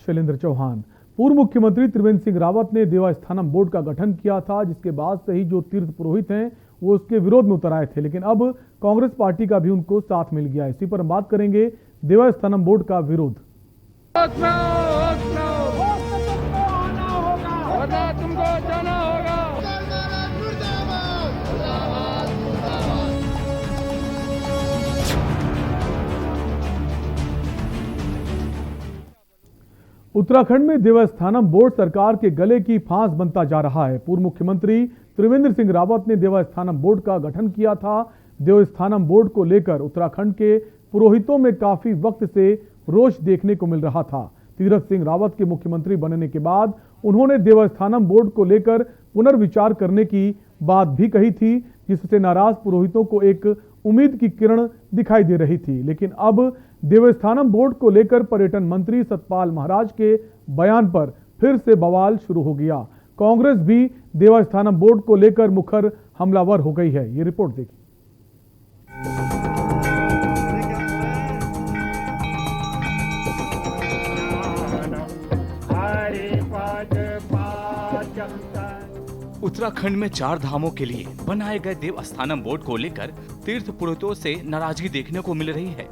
शैलेंद्र चौहान। पूर्व मुख्यमंत्री त्रिवेंद्र सिंह रावत ने देवस्थानम बोर्ड का गठन किया था, जिसके बाद से ही जो तीर्थ पुरोहित हैं वो उसके विरोध में उतर आए थे, लेकिन अब कांग्रेस पार्टी का भी उनको साथ मिल गया। इसी पर हम बात करेंगे देवस्थानम बोर्ड का विरोध। उत्तराखंड में देवस्थानम बोर्ड सरकार के गले की फांस बनता जा रहा है। पूर्व मुख्यमंत्री त्रिवेंद्र सिंह रावत ने देवस्थानम बोर्ड का गठन किया था। देवस्थानम बोर्ड को लेकर उत्तराखंड के पुरोहितों में काफी वक्त से रोष देखने को मिल रहा था। तीरथ सिंह रावत के मुख्यमंत्री बनने के बाद उन्होंने देवस्थानम बोर्ड को लेकर पुनर्विचार करने की बात भी कही थी, जिससे नाराज पुरोहितों को एक उम्मीद की किरण दिखाई दे रही थी। लेकिन अब देवस्थानम बोर्ड को लेकर पर्यटन मंत्री सतपाल महाराज के बयान पर फिर से बवाल शुरू हो गया। कांग्रेस भी देवस्थानम बोर्ड को लेकर मुखर हमलावर हो गई है। ये रिपोर्ट देखिए। उत्तराखंड में 4 धामों के लिए बनाए गए देवस्थानम बोर्ड को लेकर तीर्थ पुरोहितों से नाराजगी देखने को मिल रही है।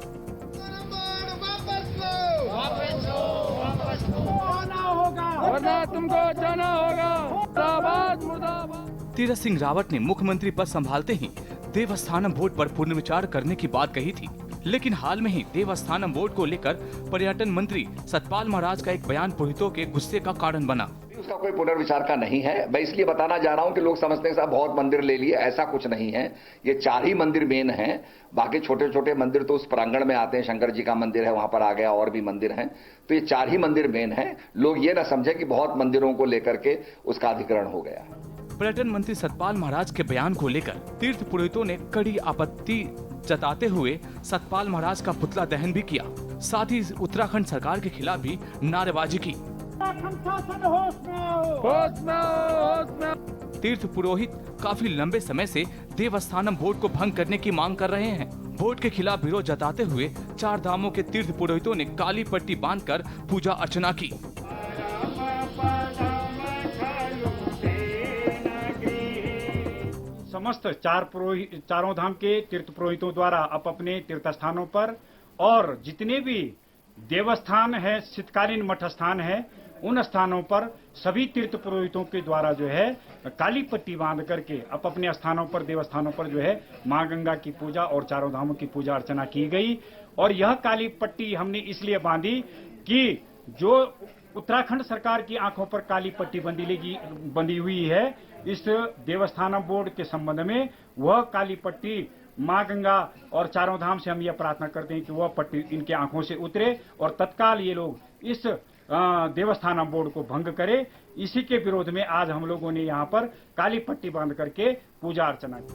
तुमको जाना होगा। मुर्दाबाद मुर्दाबाद। तीरथ सिंह रावत ने मुख्यमंत्री पद संभालते ही देवस्थानम बोर्ड पर पुनर्विचार करने की बात कही थी, लेकिन हाल में ही देवस्थानम बोर्ड को लेकर पर्यटन मंत्री सतपाल महाराज का एक बयान पुरोहितों के गुस्से का कारण बना। उसका कोई पुनर्विचार का नहीं है। मैं इसलिए बताना जा रहा हूं कि लोग समझते हैं साहब बहुत मंदिर ले लिए, ऐसा कुछ नहीं है। ये 4 ही मंदिर मेन हैं, बाकी छोटे छोटे मंदिर तो उस प्रांगण में आते हैं। शंकर जी का मंदिर है, वहां पर आ गया, और भी मंदिर हैं। तो ये 4 ही मंदिर मेन हैं। लोग ये ना समझे कि बहुत मंदिरों को लेकर के उसका अधिग्रहण हो गया। पर्यटन मंत्री सतपाल महाराज के बयान को लेकर तीर्थ पुरोहितों ने कड़ी आपत्ति जताते हुए सतपाल महाराज का पुतला दहन भी किया। साथ ही उत्तराखंड सरकार के खिलाफ भी नारेबाजी की। तीर्थ पुरोहित काफी लंबे समय से देवस्थानम बोर्ड को भंग करने की मांग कर रहे हैं। बोर्ड के खिलाफ विरोध जताते हुए 4 धामों के तीर्थ पुरोहितों ने काली पट्टी बांधकर पूजा अर्चना की। समस्त चारों धाम के तीर्थ पुरोहितों द्वारा अपने तीर्थ स्थानों पर और जितने भी देवस्थान है, शीतकालीन मठ स्थान है, उन स्थानों पर सभी तीर्थ पुरोहितों के द्वारा जो है काली पट्टी बांध करके अपने स्थानों पर, देवस्थानों पर जो है मां गंगा की पूजा और चारों धामों की पूजा अर्चना की गई। और यह काली पट्टी हमने इसलिए बांधी कि जो उत्तराखंड सरकार की आंखों पर काली पट्टी बंधी हुई है, इस देवस्थानम बोर्ड के संबंध में वह काली पट्टी मां गंगा और चारों धाम से हम यह प्रार्थना करते हैं कि वह पट्टी इनके आंखों से उतरे और तत्काल ये लोग इस देवस्थानम बोर्ड को भंग करे। इसी के विरोध में आज हम लोगों ने यहाँ पर काली पट्टी बांध करके पूजा अर्चना की।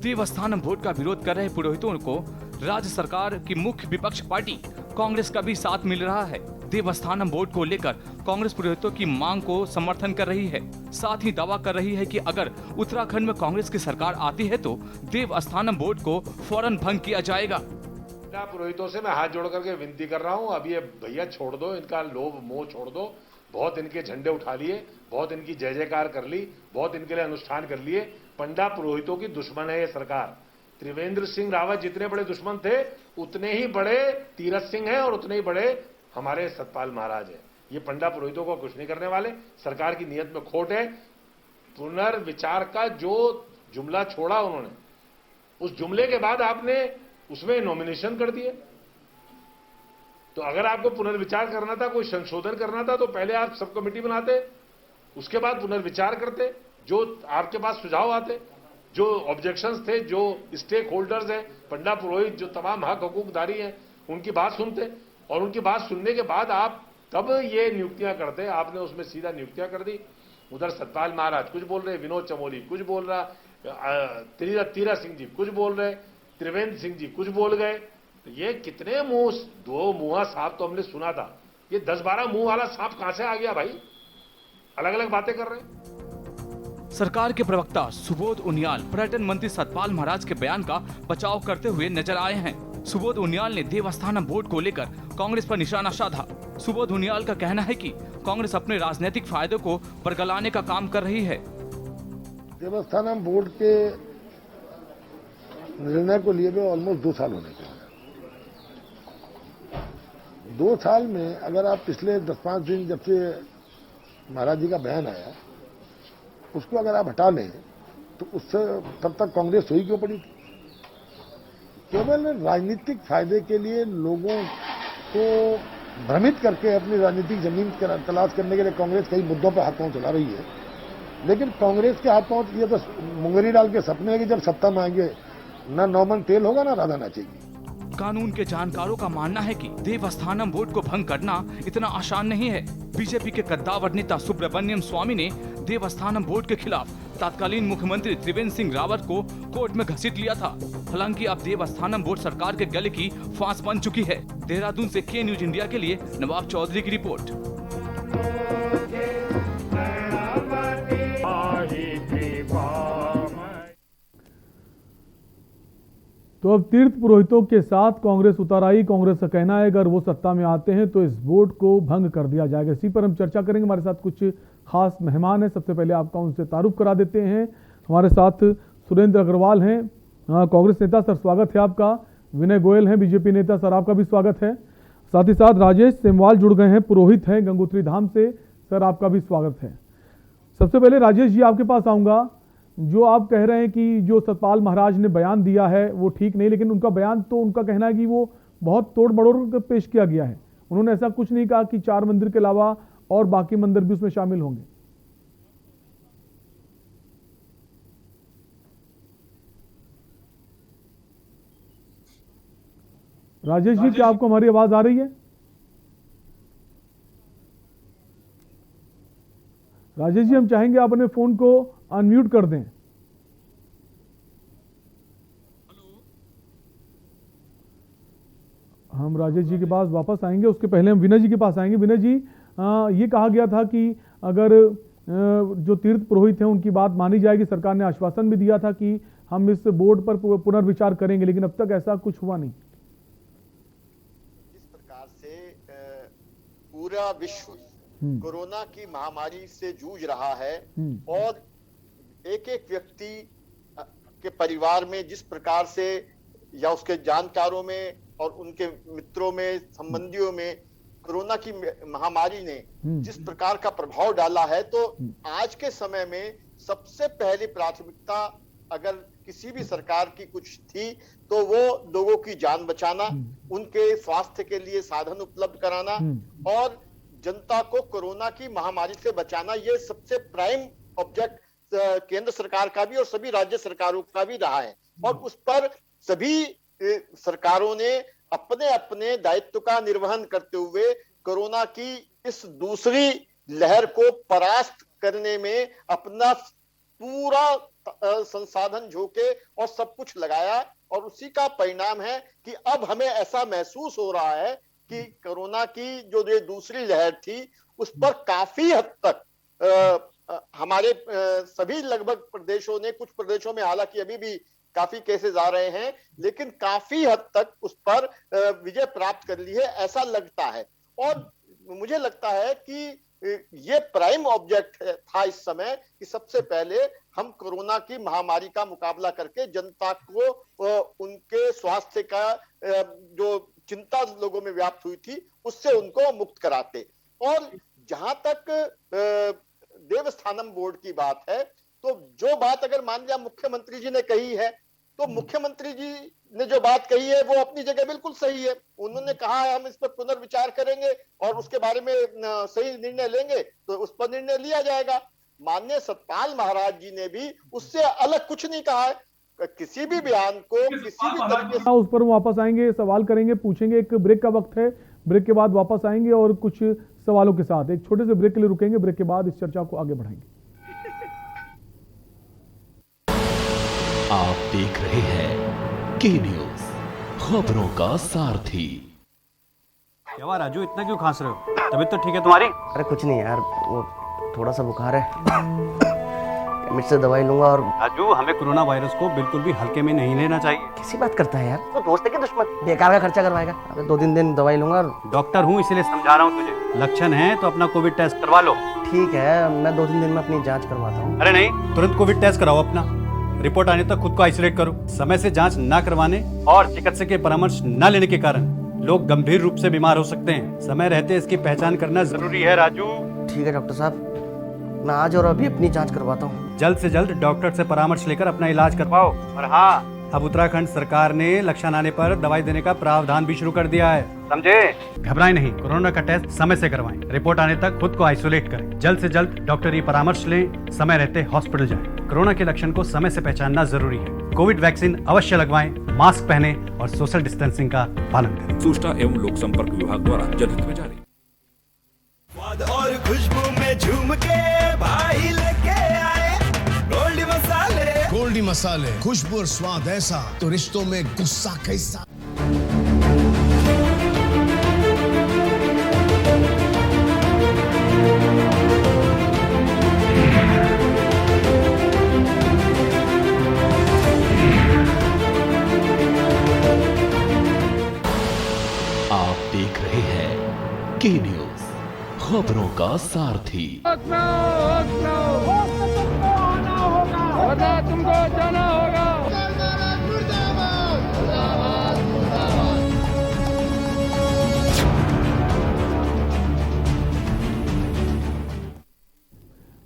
देवस्थानम बोर्ड का विरोध कर रहे पुरोहितों को राज्य सरकार की मुख्य विपक्ष पार्टी कांग्रेस का भी साथ मिल रहा है। देवस्थानम बोर्ड को लेकर कांग्रेस पुरोहितों की मांग को समर्थन कर रही है। साथ ही दावा कर रही है कि अगर उत्तराखंड में कांग्रेस की सरकार आती है तो देवस्थानम बोर्ड को फौरन भंग किया जाएगा। पुरोहितों से मैं हाथ जोड़ करके विनती कर रहा हूं, अब ये भैया छोड़ दो, इनका लोभ मोह छोड़ दो। बहुत इनके झंडे उठा लिए, बहुत इनकी जय जयकार कर ली, बहुत इनके लिए अनुष्ठान कर लिए। पंडा पुरोहितों की दुश्मन है ये सरकार। त्रिवेंद्र सिंह रावत जितने बड़े दुश्मन थे, उतने ही बड़े तीरथ सिंह हैं और उतने ही बड़े हमारे सतपाल महाराज हैं। ये पंडा पुरोहितों को कुछ नहीं करने वाले। सरकार की नीयत में खोट है। पुनर्विचार का जो जुमला छोड़ा उन्होंने, उस जुमले के बाद आपने उसमें नॉमिनेशन कर दिए। तो अगर आपको पुनर्विचार करना था, कोई संशोधन करना था, तो पहले आप सब कमेटी बनाते, उसके बाद पुनर्विचार करते, जो आपके पास सुझाव आते, जो ऑब्जेक्शंस थे, जो स्टेक होल्डर्स हैं, पंडा पुरोहित, जो तमाम हक हकूकदारी हैं, उनकी बात सुनते और उनकी बात सुनने के बाद आप तब ये नियुक्तियां करते। आपने उसमें सीधा नियुक्तियां कर दी। उधर सतपाल महाराज कुछ बोल रहे, विनोद चमोली कुछ बोल रहा, तीरथ सिंह जी कुछ बोल रहे, त्रिवेंद्र सिंह जी कुछ बोल गए। तो ये कितने मुंह, 2 मुंहा सांप तो हमने सुना था, ये 10-12 मुंह वाला सांप कहां से आ गया भाई? अलग अलग बातें कर रहे हैं। सरकार के प्रवक्ता सुबोध उनियाल पर्यटन मंत्री सतपाल महाराज के बयान का बचाव करते हुए नजर आए हैं। सुबोध उनियाल ने देवस्थानम बोर्ड को लेकर कांग्रेस पर निशाना साधा। सुबोध उनियाल का कहना है कि कांग्रेस अपने राजनीतिक फायदे को बरगलाने का काम कर रही है। देवस्थानम बोर्ड के निर्णय को लिए हुए ऑलमोस्ट 2 साल होने के 2 साल में अगर आप पिछले 10-5 दिन जब से महाराज जी का बयान आया उसको अगर आप हटा लें तो उससे तब तक कांग्रेस हुई क्यों पड़ी थी? केवल राजनीतिक फायदे के लिए लोगों को भ्रमित करके अपनी राजनीतिक जमीन तलाश करने के लिए कांग्रेस कई मुद्दों पर हाथ पांव चला रही है। लेकिन कांग्रेस के हाथ पांव ये तो मुंगरी डाल के सपने है कि जब सत्ता में आएंगे ना नॉर्मन तेल होगा ना राधा नाचेगी। कानून के जानकारों का मानना है कि देवस्थानम बोर्ड को भंग करना इतना आसान नहीं है। बीजेपी के कद्दावर नेता सुब्रमण्यम स्वामी ने देवस्थानम बोर्ड के खिलाफ तत्कालीन मुख्यमंत्री त्रिवेंद्र सिंह रावत को कोर्ट में घसीट लिया था। हालांकि अब देवस्थानम बोर्ड सरकार के गले की फांस बन चुकी है। देहरादून से के न्यूज इंडिया के लिए नवाब चौधरी की रिपोर्ट। तो अब तीर्थ पुरोहितों के साथ कांग्रेस उतर आई। कांग्रेस का कहना है अगर वो सत्ता में आते हैं तो इस बोर्ड को भंग कर दिया जाएगा। इसी पर हम चर्चा करेंगे। हमारे साथ कुछ खास मेहमान हैं। सबसे पहले आपका उनसे तारुफ करा देते हैं। हमारे साथ सुरेंद्र अग्रवाल हैं, कांग्रेस नेता। सर स्वागत है आपका। विनय गोयल हैं, बीजेपी नेता। सर आपका भी स्वागत है। साथ ही साथ राजेश सेमवाल जुड़ गए हैं, पुरोहित हैं गंगोत्री धाम से। सर आपका भी स्वागत है। सबसे पहले राजेश जी आपके पास आऊँगा। जो आप कह रहे हैं कि जो सतपाल महाराज ने बयान दिया है वो ठीक नहीं, लेकिन उनका बयान तो उनका कहना है कि वो बहुत तोड़ मड़ोड़ कर पेश किया गया है। उन्होंने ऐसा कुछ नहीं कहा कि 4 मंदिर के अलावा और बाकी मंदिर भी उसमें शामिल होंगे। राजेश जी क्या आपको हमारी आवाज आ रही है? राजेश जी हम चाहेंगे आप अपने फोन को अनम्यूट कर दें। हम राजेश जी के पास वापस आएंगे, उसके पहले हम विनय जी के पास आएंगे। विनय जी, ये कहा गया था कि अगर जो तीर्थ पुरोहित हैं उनकी बात मानी जाएगी। सरकार ने आश्वासन भी दिया था कि हम इस बोर्ड पर पुनर्विचार करेंगे, लेकिन अब तक ऐसा कुछ हुआ नहीं। जिस प्रकार से पूरा विश्व कोरोना की महामारी से जूझ रहा है और एक एक व्यक्ति के परिवार में जिस प्रकार से या उसके जानकारों में और उनके मित्रों में, संबंधियों में कोरोना की महामारी ने जिस प्रकार का प्रभाव डाला है, तो आज के समय में सबसे पहली प्राथमिकता अगर किसी भी सरकार की कुछ थी तो वो लोगों की जान बचाना, उनके स्वास्थ्य के लिए साधन उपलब्ध कराना और जनता को कोरोना की महामारी से बचाना, ये सबसे प्राइम ऑब्जेक्ट केंद्र सरकार का भी और सभी राज्य सरकारों का भी रहा है। और उस पर सभी सरकारों ने अपने अपने दायित्व का निर्वहन करते हुए कोरोना की इस दूसरी लहर को परास्त करने में अपना पूरा संसाधन झोंके और सब कुछ लगाया। और उसी का परिणाम है कि अब हमें ऐसा महसूस हो रहा है कि कोरोना की जो ये दूसरी लहर थी उस पर काफी हद तक हमारे सभी लगभग प्रदेशों ने, कुछ प्रदेशों में हालांकि अभी भी काफी केसेस आ रहे हैं, लेकिन काफी हद तक उस पर विजय प्राप्त कर ली है ऐसा लगता है। और मुझे लगता है कि ये प्राइम ऑब्जेक्ट था इस समय कि सबसे पहले हम कोरोना की महामारी का मुकाबला करके जनता को उनके स्वास्थ्य का जो चिंता लोगों में व्याप्त हुई थी उससे उनको मुक्त कराते। और जहां तक देवस्थानम बोर्ड की बात है, तो जो बात अगर मान लिया मुख्यमंत्री जी ने कही है, तो मुख्यमंत्री जी ने जो बात कही है वो अपनी जगह बिल्कुल सही है। उन्होंने कहा है हम इस पर पुनर्विचार करेंगे और उसके बारे में सही निर्णय लेंगे, तो उस पर निर्णय लिया जाएगा। माननीय सतपाल महाराज जी ने भी उससे अलग कुछ नहीं कहा है। किसी भी बयान को किसी भी तरीके से उस पर वापस आएंगे, सवाल करेंगे, पूछेंगे। एक ब्रेक का वक्त है, ब्रेक के बाद वापस आएंगे और कुछ सवालों के साथ एक छोटे से ब्रेक के लिए रुकेंगे। ब्रेक के बाद इस चर्चा को आगे बढ़ाएंगे। आप देख रहे हैं के न्यूज, खबरों का सारथी। क्या राजू, इतना क्यों खांस रहे हो? तबीयत तो ठीक है तुम्हारी? अरे कुछ नहीं यार, वो थोड़ा सा बुखार है। लिमिट से दवाई लूंगा। और राजू, हमें कोरोना वायरस को बिल्कुल भी हल्के में नहीं लेना चाहिए। कैसी बात करता है यार, तो दोस्त है कि दुश्मन? बेकार का खर्चा करवाएगा। अबे 2-3 दिन दवाई लूंगा। और डॉक्टर हूँ इसलिए समझा रहा हूँ तुझे, लक्षण है तो अपना कोविड टेस्ट करवा लो। ठीक है, मैं 2-3 दिन में अपनी जांच करवाता हूँ। अरे नहीं, तुरंत कोविड टेस्ट कराओ अपना। रिपोर्ट आने तक खुद को आइसोलेट करो। समय से जांच न करवाने और चिकित्सक के परामर्श न लेने के कारण लोग गंभीर रूप से बीमार हो सकते हैं। समय रहते इसकी पहचान करना जरूरी है राजू। ठीक है डॉक्टर साहब, मैं आज और अभी अपनी जांच करवाता हूँ। जल्द से जल्द डॉक्टर से परामर्श लेकर अपना इलाज करवाओ। और हाँ, अब उत्तराखंड सरकार ने लक्षण आने पर दवाई देने का प्रावधान भी शुरू कर दिया है, समझे? घबराएं नहीं, कोरोना का टेस्ट समय से करवाएं। रिपोर्ट आने तक खुद को आइसोलेट करें। जल्द से जल्द डॉक्टरी परामर्श लें। समय रहते हॉस्पिटल जाएं। कोरोना के लक्षण को समय से पहचानना जरूरी है। कोविड वैक्सीन अवश्य लगवाएं, मास्क पहने और सोशल डिस्टेंसिंग का पालन करें। सूचना एवं लोक संपर्क विभाग द्वारा जनहित में जारी। स्वाद और खुशबू में झूम के भाई लेके आए गोल्डी मसाले। गोल्डी मसाले, खुशबू और स्वाद ऐसा तो रिश्तों में गुस्सा कैसा। आप देख रहे हैं के न्यूज, खबरों का सारथी। तुमको जाना होगा।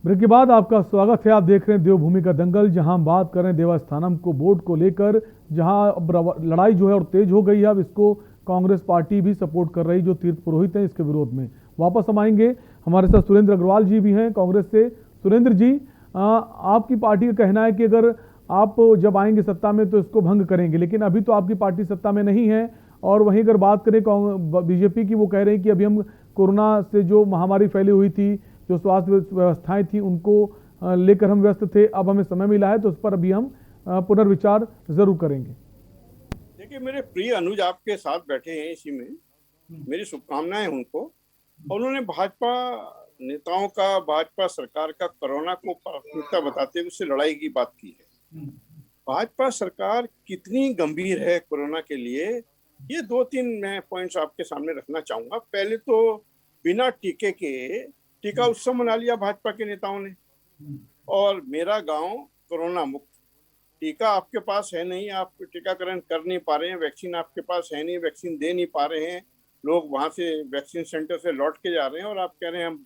ब्रेक के बाद आपका स्वागत है। आप देख रहे हैं देवभूमि का दंगल, जहां हम बात कर रहे हैं देवस्थानम को बोर्ड को लेकर, जहां अब लड़ाई जो है और तेज हो गई है। अब इसको कांग्रेस पार्टी भी सपोर्ट कर रही, जो तीर्थ पुरोहित हैं इसके विरोध में। वापस हम आएंगे, हमारे साथ सुरेंद्र अग्रवाल जी भी हैं कांग्रेस से। सुरेंद्र जी, आपकी पार्टी का कहना है कि अगर आप जब आएंगे सत्ता में तो इसको भंग करेंगे, लेकिन अभी तो आपकी पार्टी सत्ता में नहीं है। और वहीं अगर बात करें बीजेपी की, वो कह रहे हैं कि अभी हम कोरोना से जो महामारी फैली हुई थी, जो स्वास्थ्य व्यवस्थाएं थी, उनको लेकर हम व्यस्त थे। अब हमें समय मिला है तो उस पर अभी हम पुनर्विचार जरूर करेंगे। देखिए, मेरे प्रिय अनुज आपके साथ बैठे हैं इसी में, मेरी शुभकामनाएं उनको। और उन्होंने भाजपा नेताओं का, भाजपा सरकार का कोरोना को प्राथमिकता बताते हुए उससे लड़ाई की बात की है। भाजपा सरकार कितनी गंभीर है कोरोना के लिए, ये 2-3 मैं पॉइंट्स आपके सामने रखना चाहूंगा। पहले तो बिना टीके के टीका उत्सव मना लिया भाजपा के नेताओं ने, और मेरा गांव कोरोना मुक्त। टीका आपके पास है नहीं, आप टीकाकरण कर नहीं पा रहे हैं, वैक्सीन आपके पास है नहीं, वैक्सीन दे नहीं पा रहे हैं, लोग वहां से वैक्सीन सेंटर से लौट के जा रहे हैं, और आप कह रहे हैं हम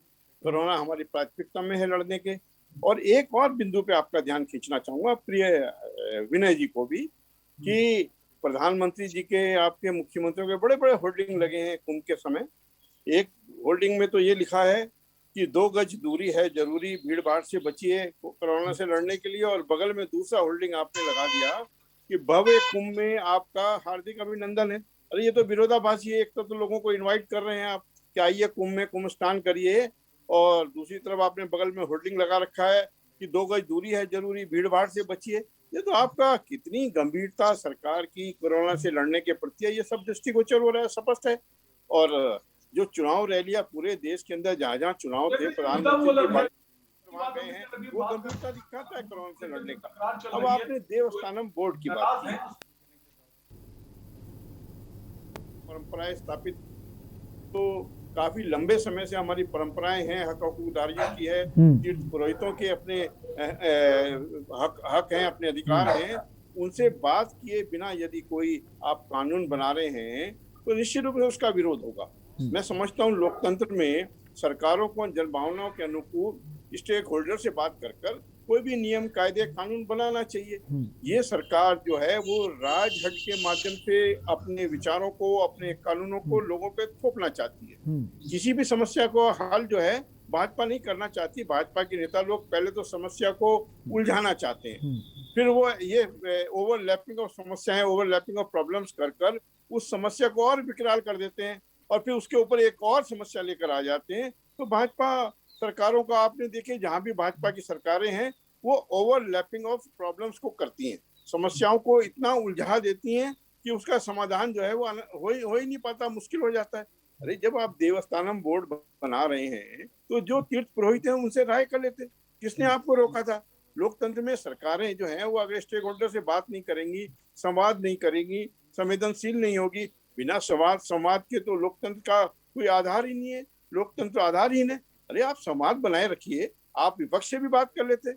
कोरोना हमारी प्राथमिकता में है लड़ने के। और एक और बिंदु पे आपका ध्यान खींचना चाहूंगा प्रिय विनय जी को भी, कि प्रधानमंत्री जी के, आपके मुख्यमंत्रियों के बड़े बड़े होर्डिंग लगे हैं कुंभ के समय। एक होर्डिंग में तो ये लिखा है कि 2 गज दूरी है जरूरी, भीड़ भाड़ से बचिए कोरोना से लड़ने के लिए। और बगल में दूसरा होल्डिंग आपने लगा दिया कि भव्य कुंभ में आपका हार्दिक अभिनंदन है। अरे ये तो विरोधाभासी है। एक तो लोगों को इनवाइट कर रहे हैं आप कि आइए कुंभ में कुंभ स्नान करिए, और दूसरी तरफ आपने बगल में होर्डिंग लगा रखा है कि 2 गज दूरी है जरूरी, भीड़ भाड़ से बचिए। ये तो आपका कितनी गंभीरता सरकार की कोरोना से लड़ने के प्रति है, ये सब दृष्टिगोचर हो रहा है, स्पष्ट है। और जो चुनाव रैलियां पूरे देश के अंदर जहाँ चुनाव थे, प्रधानमंत्री वहां गए हैं, वो गंभीरता दिखाता है कोरोना से लड़ने का। अब आपने देवस्थानम बोर्ड की बात की, परंपराएं स्थापित, तो काफी लंबे समय से हमारी परंपराएं हैं, हक हकूकदारियों की है, तीर्थ पुरोहितों के अपने हक हैं, अपने अधिकार हैं। उनसे बात किए बिना यदि कोई आप कानून बना रहे हैं तो निश्चित रूप से उसका विरोध होगा। मैं समझता हूँ लोकतंत्र में सरकारों को जनभावनाओं के अनुकूल स्टेक होल्डर से बात कर कोई भी नियम, कायदे, कानून बनाना चाहिए। ये सरकार जो है वो राजहट के माध्यम से अपने विचारों को, अपने कानूनों को लोगों पे थोपना चाहती है। किसी भी समस्या को हल जो है भाजपा नहीं करना चाहती। भाजपा के नेता लोग पहले तो समस्या को उलझाना चाहते हैं, फिर वो ये ओवरलैपिंग ऑफ समस्याएं, ओवरलैपिंग ऑफ प्रॉब्लम्स कर उस समस्या को और विकराल कर देते हैं, और फिर उसके ऊपर एक और समस्या लेकर आ जाते हैं। तो भाजपा सरकारों का आपने देखे, जहां भी भाजपा की सरकारें हैं वो ओवरलैपिंग ऑफ प्रॉब्लम्स को करती हैं, समस्याओं को इतना उलझा देती हैं कि उसका समाधान जो है वो हो ही नहीं पाता, मुश्किल हो जाता है। अरे जब आप देवस्थानम बोर्ड बना रहे हैं तो जो तीर्थ पुरोहित हैं उनसे राय कर लेते, किसने आपको रोका था? लोकतंत्र में सरकारें जो हैं वो अगर स्टेक होल्डर से बात नहीं करेंगी, संवाद नहीं करेंगी, संवेदनशील नहीं होगी, बिना संवाद के तो लोकतंत्र का कोई आधार ही नहीं है। लोकतंत्र आधारहीन है। अरे आप संवाद बनाए रखिए, आप विपक्ष से भी बात कर लेते।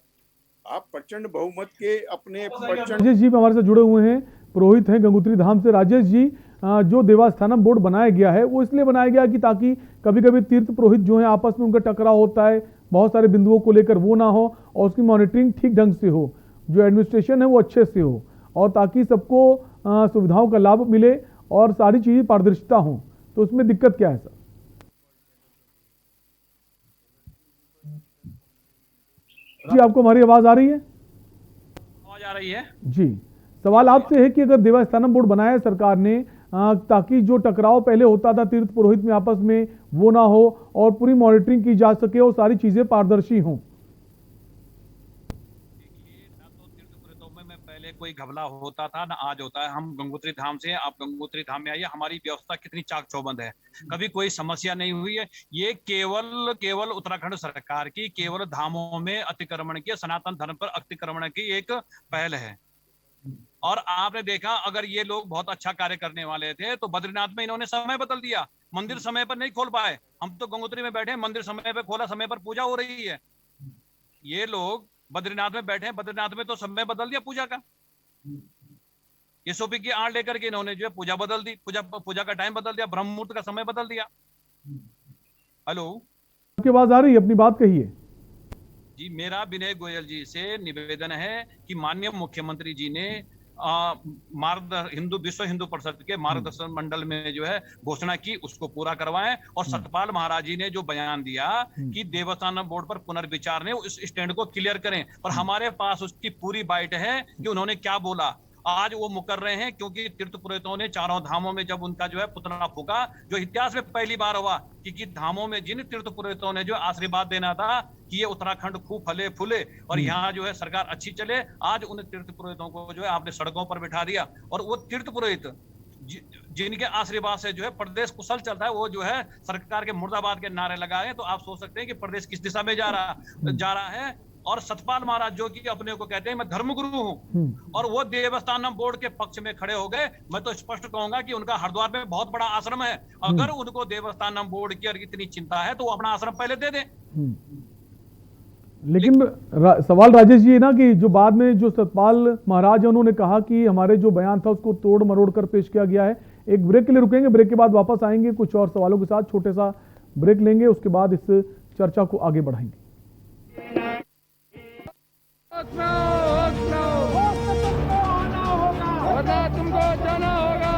आप प्रचंड बहुमत के अपने राजेश जी हमारे साथ जुड़े हुए हैं, पुरोहित हैं गंगोत्री धाम से। राजेश जी, जो देवस्थानम बोर्ड बनाया गया है वो इसलिए बनाया गया कि ताकि कभी कभी तीर्थ पुरोहित जो है आपस में उनका टकराव होता है, बहुत सारे बिंदुओं को लेकर वो ना हो और उसकी मॉनिटरिंग ठीक ढंग से हो, जो एडमिनिस्ट्रेशन है वो अच्छे से हो और ताकि सबको सुविधाओं का लाभ मिले और सारी चीजें पारदर्शिता हो। तो उसमें दिक्कत क्या है सर? जी आपको हमारी आवाज आ रही है? आवाज आ रही है जी। सवाल आपसे है कि अगर देवस्थानम बोर्ड बनाया है सरकार ने ताकि जो टकराव पहले होता था तीर्थ पुरोहित में आपस में वो ना हो और पूरी मॉनिटरिंग की जा सके और सारी चीजें पारदर्शी हों। पहले कोई घबला होता था ना आज होता है। हम गंगोत्री धाम से, आप गंगोत्री धाम में आइए, हमारी व्यवस्था कितनी चाक चौबंद है, कभी कोई समस्या नहीं हुई है। ये केवल उत्तराखंड सरकार की केवल धामों में अतिक्रमण की, सनातन धर्म पर अतिक्रमण की एक पहल है। और आपने देखा अगर ये लोग बहुत अच्छा कार्य करने वाले थे तो बद्रीनाथ में इन्होंने समय बदल दिया, मंदिर समय पर नहीं खोल पाए। हम तो गंगोत्री में बैठे, मंदिर समय पर खोला, समय पर पूजा हो रही है। ये लोग बद्रीनाथ में बैठे हैं, बद्रीनाथ में तो समय बदल दिया पूजा का। एसओपी की आड़ लेकर के इन्होंने जो है पूजा बदल दी, पूजा का टाइम बदल दिया, ब्रह्म मुहूर्त का समय बदल दिया। हेलो, आपकी आवाज आ रही है? अपनी बात कहिए। जी, मेरा विनय गोयल जी से निवेदन है कि माननीय मुख्यमंत्री जी ने विश्व हिंदू परिषद के मार्गदर्शन मंडल में जो है घोषणा की, उसको पूरा करवाएं। और सतपाल महाराज जी ने जो बयान दिया कि देवस्थानम बोर्ड पर पुनर्विचार ने, उस स्टैंड को क्लियर करें। पर हमारे पास उसकी पूरी बाइट है कि उन्होंने क्या बोला। आज वो मुकर रहे हैं क्योंकि तीर्थ पुरोहितों ने चारों धामों में जब उनका जो है पुतला फूका, जो इतिहास में पहली बार हुआ कि धामों में जिन तीर्थ पुरोहितों ने जो आशीर्वाद देना था कि ये उत्तराखंड खूब फले फूले और यहाँ जो है सरकार अच्छी चले, आज उन तीर्थ पुरोहितों को जो है आपने सड़कों पर बिठा दिया। और वो तीर्थ पुरोहित जिनके आशीर्वाद से जो है प्रदेश कुशल चलता है, वो जो है सरकार के मुर्दाबाद के नारे लगाए। तो आप सोच सकते हैं कि प्रदेश किस दिशा में जा रहा है। और सतपाल महाराज जो कि अपने को कहते हैं मैं धर्मगुरु हूं, और वो देवस्थानम बोर्ड के पक्ष में खड़े हो गए। मैं तो स्पष्ट कहूंगा कि उनका हरिद्वार में बहुत बड़ा आश्रम है। अगर उनको देवस्थानम बोर्ड की इतनी चिंता है तो वो अपना आश्रम पहले दे दें। लेकिन सवाल राजेश जी है ना कि जो बाद में जो सतपाल महाराज उन्होंने कहा कि हमारे जो बयान था उसको तोड़ मरोड़ कर पेश किया गया है। एक ब्रेक के लिए रुकेंगे, ब्रेक के बाद वापस आएंगे कुछ और सवालों के साथ। छोटे सा ब्रेक लेंगे, उसके बाद इस चर्चा को आगे बढ़ाएंगे। तुमको जाना होगा।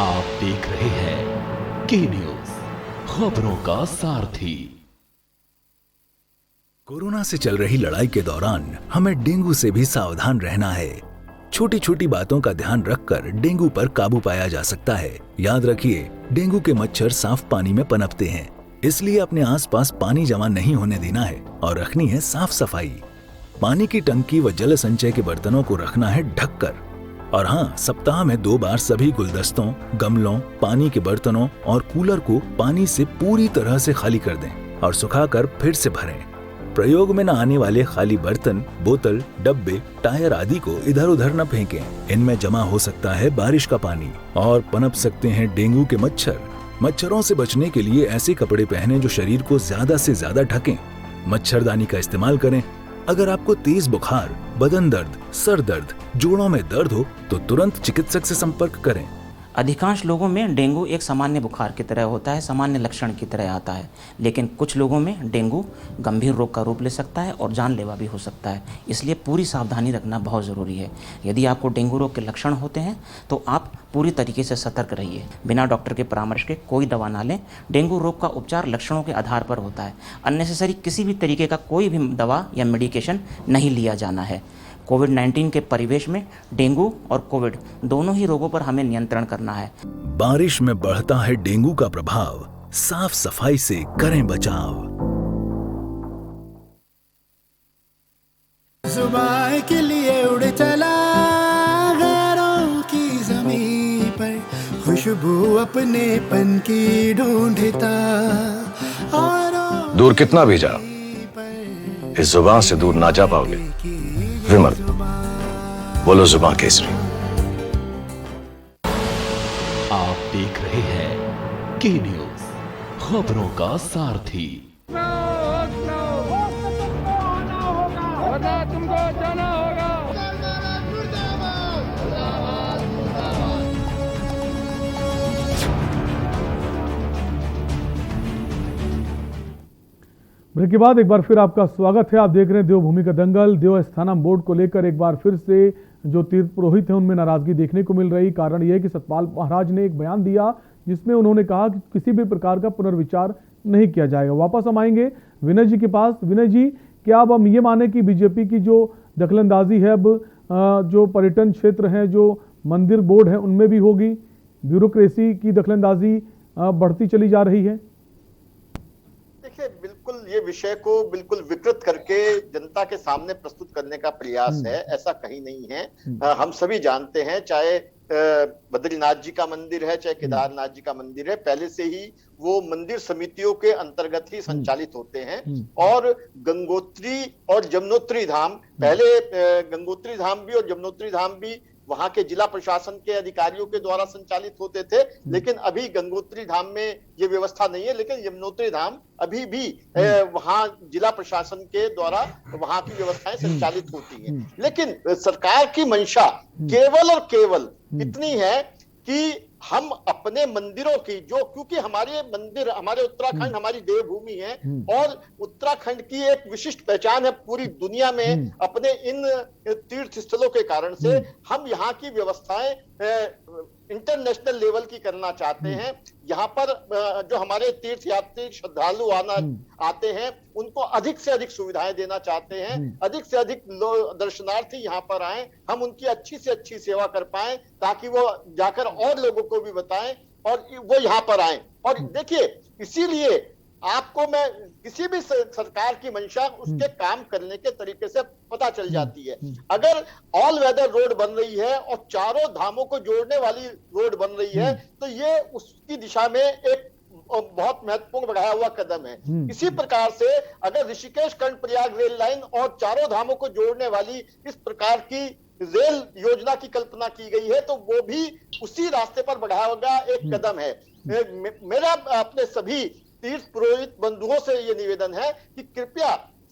आप देख रहे हैं के न्यूज, खबरों का सारथी। कोरोना से चल रही लड़ाई के दौरान हमें डेंगू से भी सावधान रहना है। छोटी छोटी बातों का ध्यान रखकर डेंगू पर काबू पाया जा सकता है। याद रखिए, डेंगू के मच्छर साफ पानी में पनपते हैं, इसलिए अपने आसपास पानी जमा नहीं होने देना है और रखनी है साफ सफाई। पानी की टंकी व जल संचय के बर्तनों को रखना है ढककर। और हाँ, सप्ताह में 2 बार सभी गुलदस्तों, गमलों, पानी के बर्तनों और कूलर को पानी से पूरी तरह से खाली कर दें और सुखाकर फिर से भरें। प्रयोग में न आने वाले खाली बर्तन, बोतल, डब्बे, टायर आदि को इधर उधर न फेंकें। इनमें जमा हो सकता है बारिश का पानी और पनप सकते हैं डेंगू के मच्छर। मच्छरों से बचने के लिए ऐसे कपड़े पहनें जो शरीर को ज्यादा से ज्यादा ढकें। मच्छरदानी का इस्तेमाल करें। अगर आपको तेज बुखार, बदन दर्द, सर दर्द, जोड़ों में दर्द हो तो तुरंत चिकित्सक से संपर्क करें। अधिकांश लोगों में डेंगू एक सामान्य बुखार की तरह होता है, सामान्य लक्षण की तरह आता है। लेकिन कुछ लोगों में डेंगू गंभीर रोग का रूप ले सकता है और जानलेवा भी हो सकता है। इसलिए पूरी सावधानी रखना बहुत ज़रूरी है। यदि आपको डेंगू रोग के लक्षण होते हैं तो आप पूरी तरीके से सतर्क रहिए। बिना डॉक्टर के परामर्श के कोई दवा ना लें। डेंगू रोग का उपचार लक्षणों के आधार पर होता है। अननेसेसरी किसी भी तरीके का कोई भी दवा या मेडिकेशन नहीं लिया जाना है। कोविड-19 के परिवेश में डेंगू और कोविड दोनों ही रोगों पर हमें नियंत्रण करना है। बारिश में बढ़ता है डेंगू का प्रभाव, साफ सफाई से करें बचाव। सुबह के लिए उड़ चला, गैरों की खुशबू अपनेपन की ढूंढता और दूर कितना भी जाओ, इस जुबान से दूर ना जा पाओगे। विमल, बोलो जुबान केसरी। आप देख रहे हैं के न्यूज, खबरों का सारथी। तुमको जाना होगा। ब्रेक के बाद एक बार फिर आपका स्वागत है। आप देख रहे हैं देवभूमि का दंगल। देवस्थानम बोर्ड को लेकर एक बार फिर से जो तीर्थ पुरोहित हैं उनमें नाराजगी देखने को मिल रही। कारण यह है कि सतपाल महाराज ने एक बयान दिया जिसमें उन्होंने कहा कि किसी भी प्रकार का पुनर्विचार नहीं किया जाएगा। वापस हम आएंगे विनय जी के पास। विनय जी, क्या अब हम ये माने कि बीजेपी की जो दखलंदाजी है अब जो पर्यटन क्षेत्र हैं, जो मंदिर बोर्ड है, उनमें भी होगी? ब्यूरोक्रेसी की दखलंदाजी बढ़ती चली जा रही है। देखिए, बिल्कुल ये विषय को बिल्कुल विकृत करके जनता के सामने प्रस्तुत करने का प्रयास है, ऐसा कहीं नहीं है। हम सभी जानते हैं, चाहे बद्रीनाथ जी का मंदिर है, चाहे केदारनाथ जी का मंदिर है, पहले से ही वो मंदिर समितियों के अंतर्गत ही संचालित होते हैं। और गंगोत्री और यमुनोत्री धाम, पहले गंगोत्री धाम भी और यमुनोत्री धाम भी वहां के जिला प्रशासन के अधिकारियों के द्वारा संचालित होते थे, लेकिन अभी गंगोत्री धाम में ये व्यवस्था नहीं है। लेकिन यमुनोत्री धाम अभी भी वहां जिला प्रशासन के द्वारा वहां की व्यवस्थाएं संचालित होती हैं। लेकिन सरकार की मंशा केवल और केवल इतनी है कि हम अपने मंदिरों की जो, क्योंकि हमारे मंदिर, हमारे उत्तराखंड हमारी देवभूमि है और उत्तराखंड की एक विशिष्ट पहचान है पूरी दुनिया में अपने इन तीर्थ स्थलों के कारण से। हम यहाँ की व्यवस्थाएं इंटरनेशनल लेवल की करना चाहते हैं। यहाँ पर जो हमारे तीर्थ यात्री श्रद्धालु आते हैं उनको अधिक से अधिक सुविधाएं देना चाहते हैं, अधिक से अधिक दर्शनार्थी यहाँ पर आए, हम उनकी अच्छी से अच्छी सेवा कर पाए ताकि वो जाकर और लोगों को भी बताएं और वो यहाँ पर आए। और देखिए, इसीलिए आपको मैं किसी भी सरकार की मंशा उसके काम करने के तरीके से पता चल जाती है। अगर ऑल वेदर रोड बन रही है और चारों धामों को जोड़ने वाली रोड बन रही है तो ये उसकी दिशा में एक बहुत महत्वपूर्ण बढ़ाया हुआ कदम है। इसी प्रकार से अगर ऋषिकेश कर्णप्रयाग रेल लाइन और चारों धामों को जोड़ने वाली इस प्रकार की रेल योजना की कल्पना की गई है तो वो भी उसी रास्ते पर बढ़ाया हुआ एक कदम है। मेरा अपने सभी तीर्थ पुरोहित बंधुओं से ये निवेदन है कि कृपया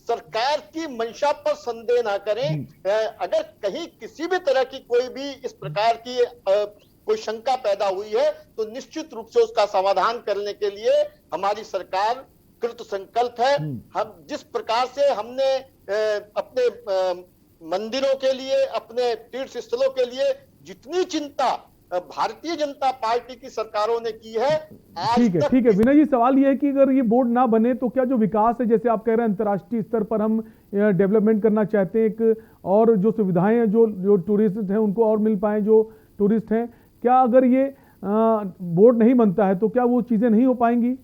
सरकार की मंशा पर संदेह ना करें। अगर कहीं किसी भी तरह की कोई भी इस प्रकार की कोई शंका पैदा हुई है तो निश्चित रूप से उसका समाधान करने के लिए हमारी सरकार कृत संकल्प है। हम जिस प्रकार से हमने अपने मंदिरों के लिए, अपने तीर्थ स्थलों के लिए जितनी चिंता भारतीय जनता पार्टी की सरकारों ने की है, ठीक है विनय जी, सवाल ये है कि अगर ये बोर्ड ना बने तो क्या जो विकास है, जैसे आप कह रहे हैं अंतर्राष्ट्रीय स्तर पर हम डेवलपमेंट करना चाहते हैं, एक और जो सुविधाएं हैं जो टूरिस्ट हैं उनको और मिल पाए जो टूरिस्ट हैं, क्या अगर ये बोर्ड नहीं बनता है तो क्या वो चीजें नहीं हो पाएंगी?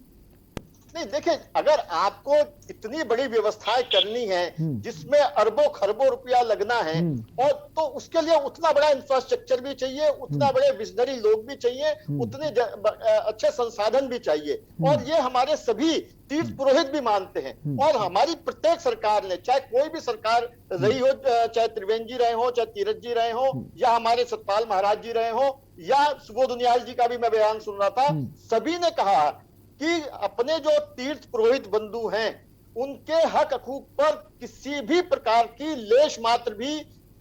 नहीं, देखिए, अगर आपको इतनी बड़ी व्यवस्थाएं करनी है जिसमें अरबों खरबों रुपया लगना है और तो उसके लिए उतना बड़ा इंफ्रास्ट्रक्चर भी चाहिए, उतना बड़े विजनरी लोग भी चाहिए, उतने अच्छे संसाधन भी चाहिए। और ये हमारे सभी तीर्थ पुरोहित भी मानते हैं। और हमारी प्रत्येक सरकार ने, चाहे कोई भी सरकार रही हो, चाहे त्रिवेंद्र जी रहे हो, चाहे तीरथ जी रहे हो, या हमारे सतपाल महाराज जी रहे हो, या सुबोध उनियाल जी का भी मैं बयान सुन रहा था, सभी ने कहा कि अपने जो तीर्थ पुरोहित बंधु हैं उनके हक हकूक पर किसी भी प्रकार की लेश मात्र भी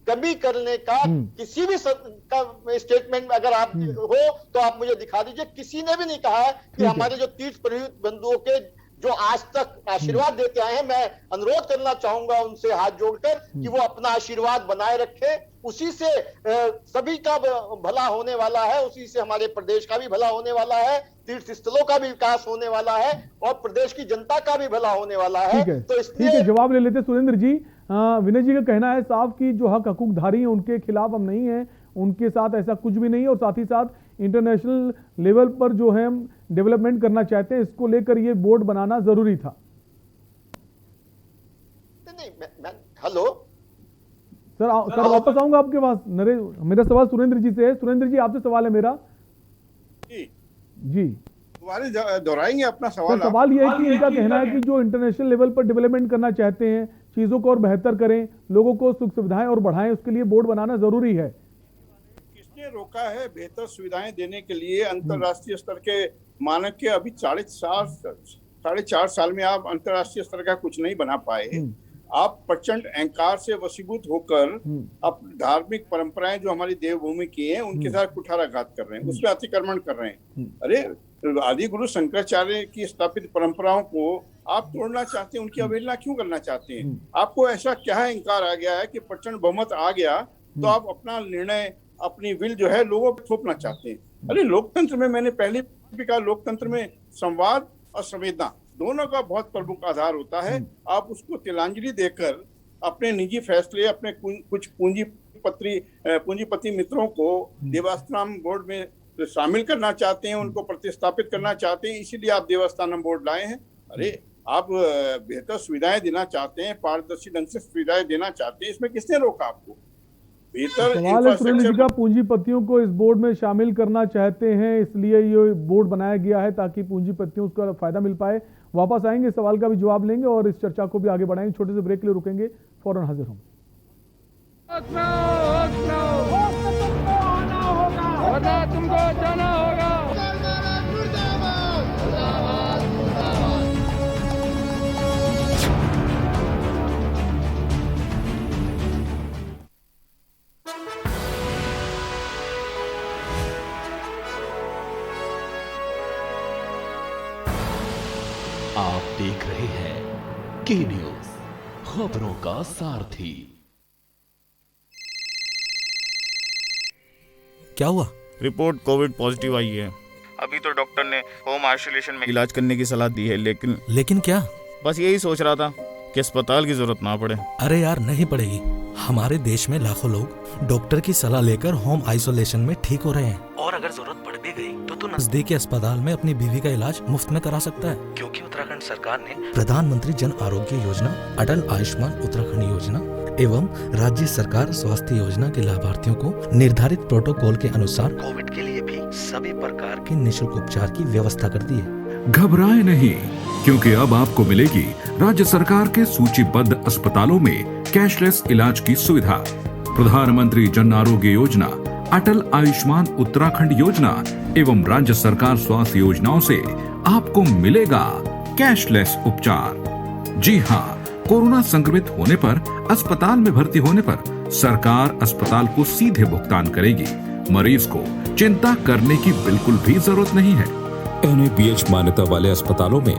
कमी करने का किसी भी स्टेटमेंट में अगर आप हो तो आप मुझे दिखा दीजिए। किसी ने भी नहीं कहा कि हमारे जो तीर्थ पुरोहित बंधुओं के जो आज तक आशीर्वाद देते आए हैं, मैं अनुरोध करना चाहूंगा उनसे हाथ जोड़कर कि वो अपना आशीर्वाद बनाए रखें। उसी से सभी का भला होने वाला है, उसी से हमारे प्रदेश का भी भला होने वाला है, तीर्थ स्थलों का भी विकास होने वाला है और प्रदेश की जनता का भी भला होने वाला है। तो इसलिए जवाब ले लेते सुरेंद्र जी। विनय जी का कहना है साफ कि जो हक हकूकधारी हैं उनके खिलाफ हम नहीं हैं, उनके साथ ऐसा कुछ भी नहीं है और साथ ही साथ इंटरनेशनल लेवल पर जो है हम डेवलपमेंट करना चाहते हैं, इसको लेकर ये बोर्ड बनाना जरूरी था। हेलो सर वापस आऊंगा आपके पास। मेरा सवाल सुरेंद्र जी से है। सुरेंद्र जी, आपसे सवाल है मेरा। जी दोबारा दोहराएंगे अपना सवाल? सवाल ये है कि इनका कहना है कि जो इंटरनेशनल लेवल पर डेवलपमेंट करना चाहते हैं, चीजों को और बेहतर करें, लोगों को सुख सुविधाएं और बढ़ाएं, उसके लिए बोर्ड बनाना जरूरी है। किसने रोका है बेहतर सुविधाएं देने के लिए? अंतर्राष्ट्रीय स्तर के मानक के अभी 4.5 साल में आप अंतर्राष्ट्रीय स्तर का कुछ नहीं बना पाए। आप प्रचंड अहंकार से वशीभूत होकर अब धार्मिक परंपराएं जो हमारी देवभूमि की हैं उनके साथ कुठाराघात कर रहे हैं, उसमें अतिक्रमण कर रहे हैं। अरे आदि गुरु शंकराचार्य की स्थापित परंपराओं को आप तोड़ना चाहते हैं, उनकी अवहेलना क्यों करना चाहते हैं? आपको ऐसा क्या अहंकार आ गया है कि प्रचंड बहुमत आ गया तो आप अपना निर्णय, अपनी विल जो है लोगों पर थोपना चाहते हैं? अरे लोकतंत्र में, मैंने पहले भी कहा, लोकतंत्र में संवाद और संवेदना दोनों का बहुत प्रमुख आधार होता है। आप उसको तिलांजलि देकर अपने निजी फैसले, अपने कुछ पूंजीपति मित्रों को देवस्थानम बोर्ड में शामिल करना चाहते हैं, उनको प्रतिस्थापित करना चाहते हैं, इसीलिए आप देवस्थानम बोर्ड लाए हैं। अरे आप बेहतर सुविधाएं देना चाहते हैं, पारदर्शी ढंग से सुविधाएं देना चाहते हैं, इसमें किसने रोका आपको? सवाल है सुरेंद्र जी का, पूंजीपतियों को इस बोर्ड में शामिल करना चाहते हैं, इसलिए ये बोर्ड बनाया गया है ताकि पूंजीपतियों को फायदा मिल पाए। वापस आएंगे, सवाल का भी जवाब लेंगे और इस चर्चा को भी आगे बढ़ाएंगे। छोटे से ब्रेक के लिए रुकेंगे, फौरन हाजिर होंगे। तुमको जाना होगा। आप देख रहे हैं के न्यूज, खबरों का सारथी। क्या हुआ? रिपोर्ट कोविड पॉजिटिव आई है। अभी तो डॉक्टर ने होम आइसोलेशन में इलाज करने की सलाह दी है, लेकिन क्या? बस यही सोच रहा था कि अस्पताल की जरूरत ना पड़े। अरे यार, नहीं पड़ेगी। हमारे देश में लाखों लोग डॉक्टर की सलाह लेकर होम आइसोलेशन में ठीक हो रहे हैं, और अगर जरूरत पड़ भी गई तो तू नजदीकी अस्पताल में अपनी बीवी का इलाज मुफ्त में करा सकता है, क्योंकि उत्तराखंड सरकार ने प्रधानमंत्री जन आरोग्य योजना, अटल आयुष्मान उत्तराखंड योजना एवं राज्य सरकार स्वास्थ्य योजना के लाभार्थियों को निर्धारित प्रोटोकॉल के अनुसार कोविड के लिए भी सभी प्रकार के निःशुल्क उपचार की व्यवस्था कर दी है। घबराए नहीं, क्योंकि अब आपको मिलेगी राज्य सरकार के सूचीबद्ध अस्पतालों में कैशलेस इलाज की सुविधा। प्रधानमंत्री जन आरोग्य योजना, अटल आयुष्मान उत्तराखंड योजना एवं राज्य सरकार स्वास्थ्य योजनाओं से आपको मिलेगा कैशलेस उपचार। जी हाँ, कोरोना संक्रमित होने पर अस्पताल में भर्ती होने पर सरकार अस्पताल को सीधे भुगतान करेगी। मरीज को चिंता करने की बिल्कुल भी जरूरत नहीं है। NABH मान्यता वाले अस्पतालों में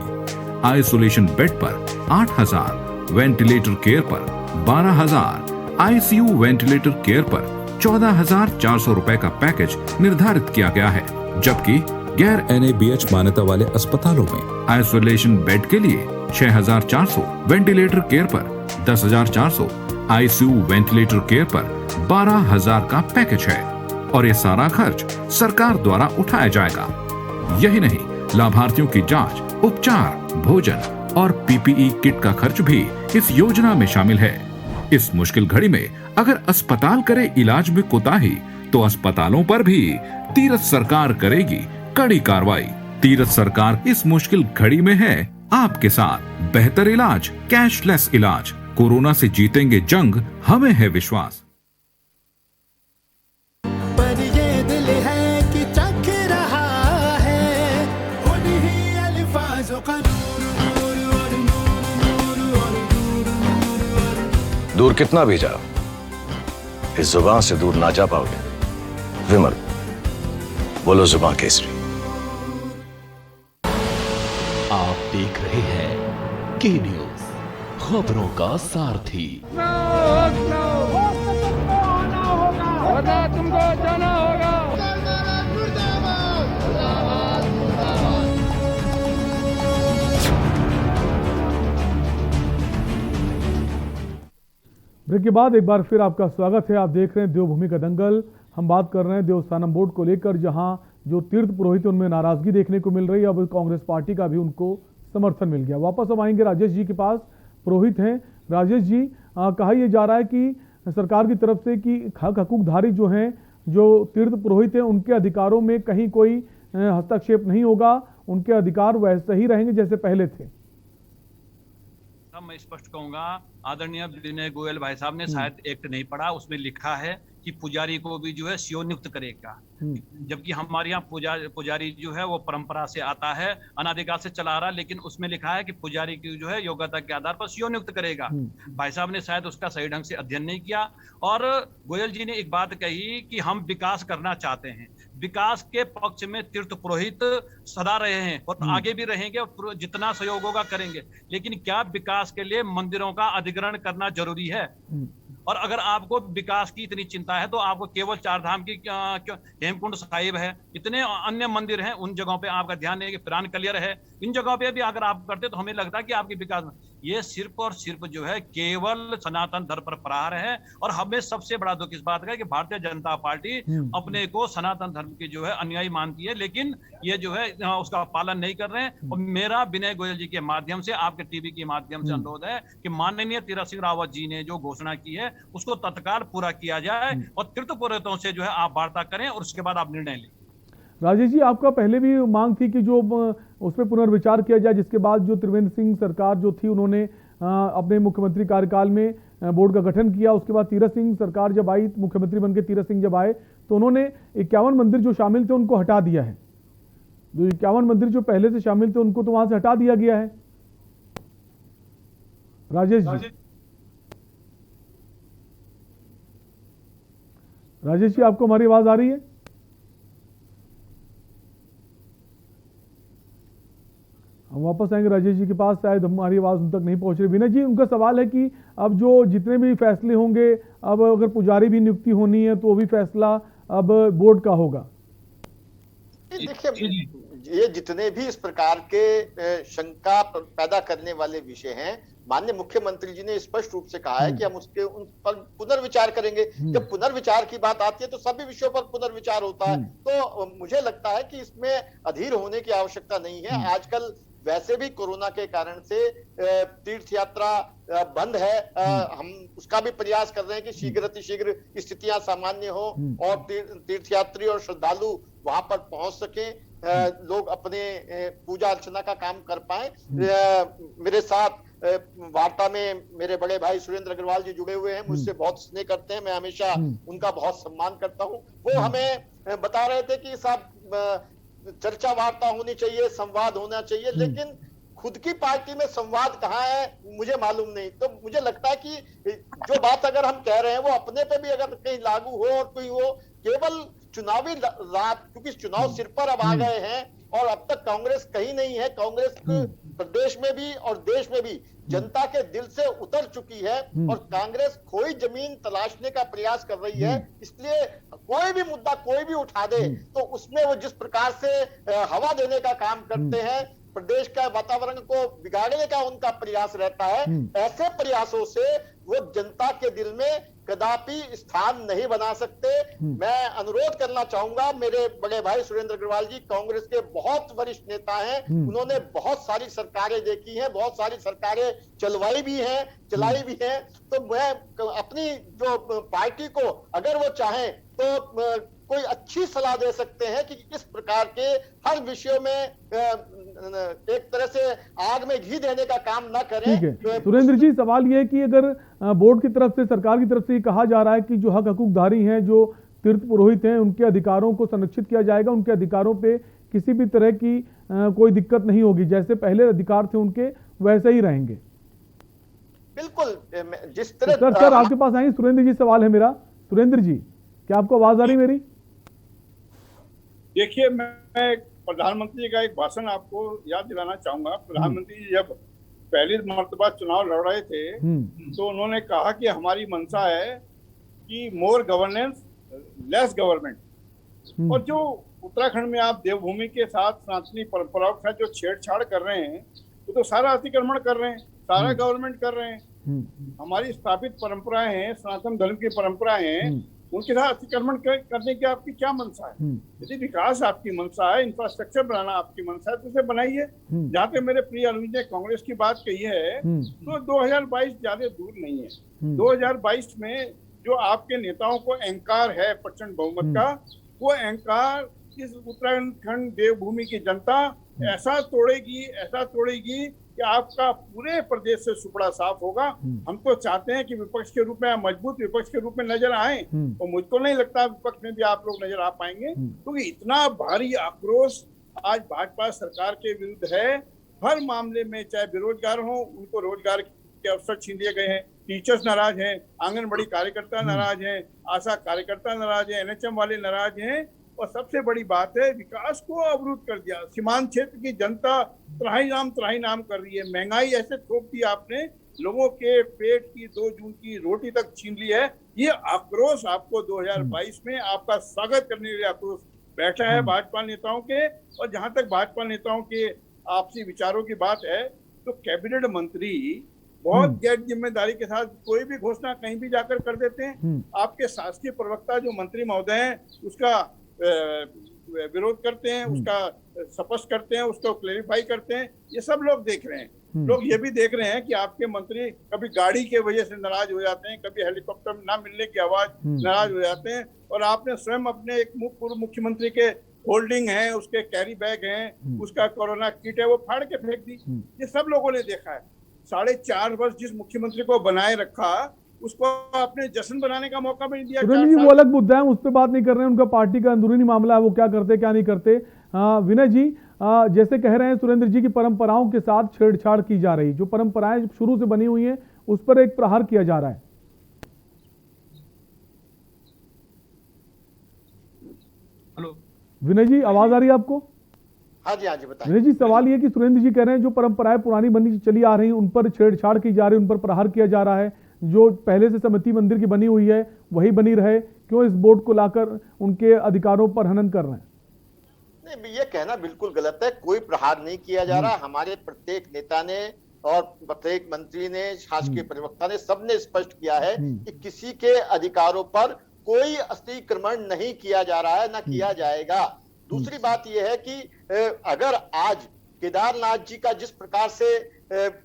आइसोलेशन बेड पर 8,000, वेंटिलेटर केयर पर 12,000, ICU वेंटिलेटर केयर पर 14,400 रुपए का पैकेज निर्धारित किया गया है, जबकि गैर NABH मान्यता वाले अस्पतालों में आइसोलेशन बेड के लिए 6,400, वेंटिलेटर केयर पर 10,400, ICU वेंटिलेटर केयर पर 12,000 का पैकेज है, और ये सारा खर्च सरकार द्वारा उठाया जाएगा। यही नहीं, लाभार्थियों की जांच, उपचार, भोजन और PPE किट का खर्च भी इस योजना में शामिल है। इस मुश्किल घड़ी में अगर अस्पताल करे इलाज में कोताही, तो अस्पतालों पर भी तीरथ सरकार करेगी कड़ी कार्रवाई। तीरथ सरकार इस मुश्किल घड़ी में है आपके साथ। बेहतर इलाज, कैशलेस इलाज, कोरोना से जीतेंगे जंग, हमें है विश्वास। पर ये दिल है कि चख रहा है उन्हीं अल्फाजों का दूर कितना भी जाओ, इस जुबान से दूर ना जा पाओगे। विमल, बोलो जुबान केसरी। आप देख रहे हैं के न्यूज, खबरों का सारथी। तुमको जाना होगा। ब्रेक के बाद एक बार फिर आपका स्वागत है। आप देख रहे हैं देवभूमि का दंगल। हम बात कर रहे हैं देवस्थानम बोर्ड को लेकर, जहां जो तीर्थ पुरोहित उनमें नाराजगी देखने को मिल रही है। अब कांग्रेस पार्टी का भी उनको समर्थन मिल गया। वापस हम आएंगे राजेश जी के पास, पुरोहित हैं। राजेश जी, कहा यह जा रहा है कि सरकार की तरफ से कि हक हकूकधारी जो हैं, जो तीर्थ पुरोहित हैं, उनके अधिकारों में कहीं कोई हस्तक्षेप नहीं होगा, उनके अधिकार वैसे ही रहेंगे जैसे पहले थे। मैं स्पष्ट कहूंगा, आदरणीय विनय गोयल भाई साहब ने शायद एक्ट नहीं पढ़ा, उसमें लिखा है कि पुजारी को भी जो है सीओ नियुक्त करेगा, जबकि हमारे यहाँ पुजारी जो है वो परंपरा से आता है, अनादिकाल से चला रहा, लेकिन उसमें लिखा है कि पुजारी की जो है योग्यता के आधार पर सीओ नियुक्त करेगा। भाई साहब ने शायद उसका सही ढंग से अध्ययन नहीं किया। और गोयल जी ने एक बात कही कि हम विकास करना चाहते हैं, विकास के पक्ष में तीर्थ पुरोहित सदा रहे हैं और आगे भी रहेंगे और जितना सहयोग होगा करेंगे, लेकिन क्या विकास के लिए मंदिरों का अधिग्रहण करना जरूरी है? और अगर आपको विकास की इतनी चिंता है तो आपको केवल चार धाम की हेमकुंड साहिब है, इतने अन्य मंदिर हैं, उन जगहों पे आपका ध्यान नहीं है, पिरान कलियर है, इन जगहों पे भी अगर आप करते तो हमें लगता है कि आपकी विकास में ये सिर्फ और सिर्फ जो है केवल सनातन धर्म पर प्रहार है। और हमें सबसे बड़ा दुख इस बात का है कि भारतीय जनता पार्टी अपने को सनातन धर्म की जो है अनुयायी मानती है, लेकिन ये जो है उसका पालन नहीं कर रहे हैं। और मेरा विनय गोयल जी के माध्यम से, आपके टीवी के माध्यम से अनुरोध है कि माननीय तीरथ सिंह रावत जी ने जो घोषणा की है उसको तत्काल पूरा किया जाए और तीर्थ पुरोहितों से जो है आप वार्ता करें और उसके बाद आप निर्णय लें। राजेश जी, आपका पहले भी मांग थी कि जो उस पर पुनर्विचार किया जाए, जिसके बाद जो त्रिवेंद्र सिंह सरकार जो थी उन्होंने अपने मुख्यमंत्री कार्यकाल में बोर्ड का गठन किया। उसके बाद तीरथ सिंह सरकार जब आई, मुख्यमंत्री बनके तीरथ सिंह जब आए तो उन्होंने 51 मंदिर जो शामिल थे उनको हटा दिया है। जो 51 मंदिर जो पहले से शामिल थे उनको तो वहां से हटा दिया गया है। राजेश जी, आपको हमारी आवाज आ रही है? हम वापस आएंगे राजेश जी के पास, शायद हमारी आवाज उन तक नहीं पहुंच रही। विनय जी, उनका सवाल है कि अब जो जितने भी फैसले होंगे, अब अगर पुजारी भी नियुक्ति होनी है तो वो भी फैसला अब बोर्ड का होगा। देखिए, ये जितने भी इस प्रकार के शंका पैदा करने वाले विषय हैं, माननीय मुख्यमंत्री जी ने स्पष्ट रूप से कहा है कि हम उन पर पुनर्विचार करेंगे। जब पुनर्विचार की बात आती है तो सभी विषयों पर पुनर्विचार होता है, तो मुझे लगता है कि इसमें अधीर होने की आवश्यकता नहीं है। आजकल वैसे भी कोरोना के कारण से तीर्थ यात्रा बंद है, हम उसका भी प्रयास कर रहे हैं कि शीघ्र स्थितियां सामान्य हो और तीर्थयात्री और श्रद्धालु वहां पर पहुंच सके, लोग अपने पूजा अर्चना का काम कर पाए। मेरे साथ वार्ता में मेरे बड़े भाई सुरेंद्र अग्रवाल जी जुड़े हुए हैं, मुझसे बहुत स्नेह करते हैं, मैं हमेशा उनका बहुत सम्मान करता हूं। वो हमें बता रहे थे कि साहब चर्चा वार्ता होनी चाहिए, संवाद होना चाहिए, लेकिन खुद की पार्टी में संवाद कहाँ है मुझे मालूम नहीं। तो मुझे लगता है कि जो बात अगर हम कह रहे हैं वो अपने पे भी अगर कहीं लागू हो और कोई हो, केवल चुनावी रात, क्योंकि चुनाव सिर पर अब आ गए हैं और अब तक कांग्रेस कहीं नहीं है। कांग्रेस प्रदेश में भी और देश में भी जनता के दिल से उतर चुकी है और कांग्रेस खोई जमीन तलाशने का प्रयास कर रही है। इसलिए कोई भी मुद्दा कोई भी उठा दे तो उसमें वो जिस प्रकार से हवा देने का काम करते हैं, प्रदेश का वातावरण को बिगाड़ने का उनका प्रयास रहता है, ऐसे प्रयासों से वो जनता के दिल में कदापि स्थान नहीं बना सकते। मैं अनुरोध करना चाहूंगा, मेरे बड़े भाई सुरेंद्र अग्रवाल जी कांग्रेस के बहुत वरिष्ठ नेता हैं, उन्होंने बहुत सारी सरकारें देखी हैं, बहुत सारी सरकारें चलवाई भी हैं, चलाई भी हैं। तो मैं अपनी जो पार्टी को अगर वो चाहें तो कोई अच्छी सलाह दे सकते हैं कि इस प्रकार के हर विषयों में एक तरह से आग में घी देने का काम ना करें। ठीक है सुरेंद्र जी, सवाल ये है कि अगर बोर्ड की तरफ से, सरकार की तरफ से ये कहा जा रहा है कि जो हक हकूकधारी हैं, जो तीर्थ पुरोहित हैं, उनके अधिकारों को संरक्षित किया जाएगा, उनके अधिकारों पे किसी भी तरह की कोई दिक्कत नहीं होगी, जैसे पहले अधिकार थे उनके वैसे ही रहेंगे। बिल्कुल, जिस तरह सर आपके पास आएंगे। सुरेंद्र जी, सवाल है मेरा। सुरेंद्र जी, क्या आपको आवाज आ रही मेरी? देखिए, मैं प्रधानमंत्री जी का एक भाषण आपको याद दिलाना चाहूंगा। प्रधानमंत्री जी जब पहली मर्तबा चुनाव लड़ रहे थे तो उन्होंने कहा कि हमारी मंशा है कि मोर गवर्नेंस लेस गवर्नमेंट। और जो उत्तराखंड में आप देवभूमि के साथ सनातनी परंपराओं के साथ जो छेड़छाड़ कर रहे हैं, वो तो सारा अतिक्रमण कर रहे हैं, सारा गवर्नमेंट कर रहे हैं। हमारी स्थापित परंपराएं हैं, सनातन धर्म की परंपराएं हैं, उनके साथ अतिक्रमण करने की आपकी क्या मंशा है? यदि विकास आपकी मंशा है, इंफ्रास्ट्रक्चर बनाना आपकी मंशा है तो उसे बनाइए। जहाँ पे मेरे प्रिय अनुज ने कांग्रेस की बात कही है तो 2022 ज्यादा दूर नहीं है। 2022 में जो आपके नेताओं को अहंकार है प्रचंड बहुमत का, वो अहंकार इस उत्तराखंड देवभूमि की जनता ऐसा तोड़ेगी कि आपका पूरे प्रदेश से सुपड़ा साफ होगा। हम तो चाहते हैं कि विपक्ष के रूप में, मजबूत विपक्ष के रूप में नजर आए, तो मुझको नहीं लगता विपक्ष में भी आप लोग नजर आ पाएंगे, क्योंकि इतना भारी आक्रोश आज भाजपा सरकार के विरुद्ध है। हर मामले में, चाहे बेरोजगार हो, उनको रोजगार के अवसर छीन लिए गए हैं, टीचर्स नाराज हैं, आंगनबाड़ी कार्यकर्ता नाराज हैं, आशा कार्यकर्ता नाराज हैं, एनएचएम वाले नाराज हैं, और सबसे बड़ी बात है विकास को अवरुद्ध कर दिया। सीमांत क्षेत्र की जनता त्राही नाम कर रही है। महंगाई ऐसे थोप दी आपने, लोगों के पेट की 2 जून की रोटी तक छीन ली है। ये आक्रोश आपको 2022 में आपका स्वागत करने के लिए आक्रोश बैठा है भाजपा नेताओं के। और जहां तक भाजपा नेताओं के आपसी विचारों की बात है, तो कैबिनेट मंत्री बहुत गैर जिम्मेदारी के साथ कोई भी घोषणा कहीं भी जाकर कर देते हैं। आपके शासकीय प्रवक्ता जो मंत्री महोदय हैं उसका विरोध करते हैं, उसका स्पष्ट करते हैं, उसको क्लेरिफाई करते हैं। ये सब लोग देख रहे हैं। लोग ये भी देख रहे हैं कि आपके मंत्री कभी गाड़ी के वजह से नाराज हो जाते हैं, कभी हेलीकॉप्टर ना मिलने की आवाज नाराज हो जाते हैं। और आपने स्वयं अपने एक पूर्व मुख्यमंत्री के होल्डिंग है, उसके कैरी बैग हैं, उसका कोरोना किट है, वो फाड़ के फेंक दी। ये सब लोगों ने देखा है। 4.5 वर्ष जिस मुख्यमंत्री को बनाए रखा, उसको आपने जश्न बनाने का मौका भी नहीं दिया। वो अलग मुद्दा है, उस पर बात नहीं कर रहे हैं। उनका पार्टी का अंदरूनी मामला है, वो क्या करते क्या नहीं करते। विनय जी, जैसे कह रहे हैं सुरेंद्र जी की परंपराओं के साथ छेड़छाड़ की जा रही, जो परंपराएं शुरू से बनी हुई हैं उस पर एक प्रहार किया जा रहा है। हेलो विनय जी, आवाज आ रही है आपको? हाँ जी बताइए। विनय जी, सवाल ये कि सुरेंद्र जी कह रहे हैं जो परंपराएं पुरानी बनी चली आ रही हैं उन पर छेड़छाड़ की जा रही है, उन पर प्रहार किया जा रहा है। जो पहले से समिति मंदिर की बनी हुई है वही बनी रहे, क्यों इस बोर्ड को लाकर उनके अधिकारों पर हनन कर रहे हैं? नहीं, ये कहना बिल्कुल गलत है। कोई प्रहार नहीं किया जा रहा। हमारे प्रत्येक नेता ने और प्रत्येक मंत्री ने, शासकीय प्रवक्ता ने, सबने स्पष्ट किया है कि किसी के अधिकारों पर कोई अतिक्रमण नहीं किया जा रहा है, ना किया जाएगा। दूसरी बात यह है कि अगर आज केदारनाथ जी का जिस प्रकार से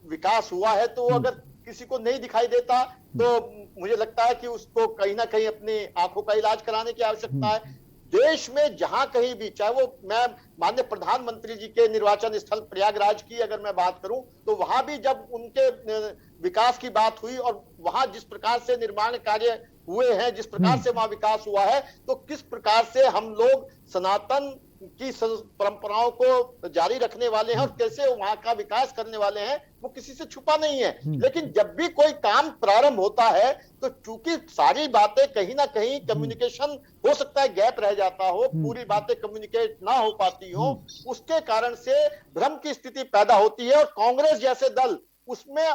विकास हुआ है, तो अगर किसी को नहीं दिखाई देता तो मुझे लगता है कि उसको कहीं ना कहीं अपनी आंखों का इलाज कराने की आवश्यकता है। देश में जहां कहीं भी, चाहे वो मैं माननीय प्रधानमंत्री जी के निर्वाचन स्थल प्रयागराज की अगर मैं बात करूं, तो वहां भी जब उनके विकास की बात हुई और वहां जिस प्रकार से निर्माण कार्य हुए हैं, जिस प्रकार से वहां विकास हुआ है, तो किस प्रकार से हम लोग सनातन की परंपराओं को जारी रखने वाले हैं और कैसे वहां का विकास करने वाले हैं, वो किसी से छुपा नहीं है। लेकिन जब भी कोई काम प्रारंभ होता है, तो चूंकि सारी बातें कहीं ना कहीं कम्युनिकेशन हो सकता है गैप रह जाता हो, पूरी बातें कम्युनिकेट ना हो पाती हो, उसके कारण से भ्रम की स्थिति पैदा होती है। और कांग्रेस जैसे दल उसमें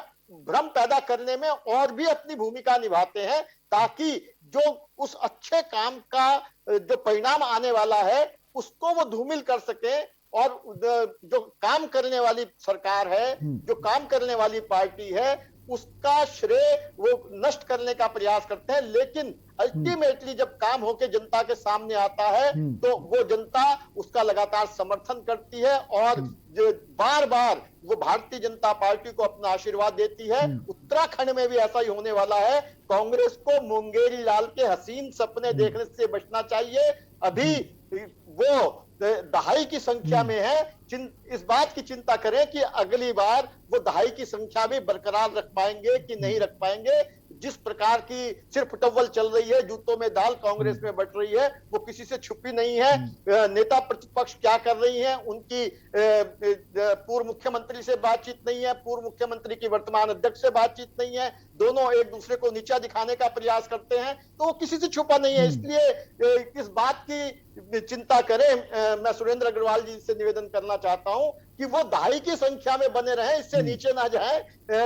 भ्रम पैदा करने में और भी अपनी भूमिका निभाते हैं, ताकि जो उस अच्छे काम का जो परिणाम आने वाला है उसको वो धूमिल कर सके। और जो काम करने वाली सरकार है, जो काम करने वाली पार्टी है, उसका श्रेय वो नष्ट करने का प्रयास करते हैं। लेकिन अल्टीमेटली जब काम होके जनता के सामने आता है, तो वो जनता उसका लगातार समर्थन करती है और बार बार वो भारतीय जनता पार्टी को अपना आशीर्वाद देती है। उत्तराखंड में भी ऐसा ही होने वाला है। कांग्रेस को मुंगेरी लाल के हसीन सपने देखने से बचना चाहिए। अभी वो दहाई की संख्या में है। इस बात की चिंता करें कि अगली बार वो दहाई की संख्या भी बरकरार रख पाएंगे कि नहीं रख पाएंगे। जिस प्रकार की सिर्फ टव्वल चल रही है, जूतों में दाल कांग्रेस में बट रही है, वो किसी से छुपी नहीं है। नेता प्रतिपक्ष क्या कर रही हैं, उनकी पूर्व मुख्यमंत्री से बातचीत नहीं है, पूर्व मुख्यमंत्री की वर्तमान अध्यक्ष से बातचीत नहीं है, दोनों एक दूसरे को नीचा दिखाने का प्रयास करते हैं, तो वो किसी से छुपा नहीं है। इसलिए इस बात की चिंता करें। मैं सुरेंद्र अग्रवाल जी से निवेदन करना चाहता हूं कि वो दहाई की संख्या में बने रहे, इससे नीचे ना जाए,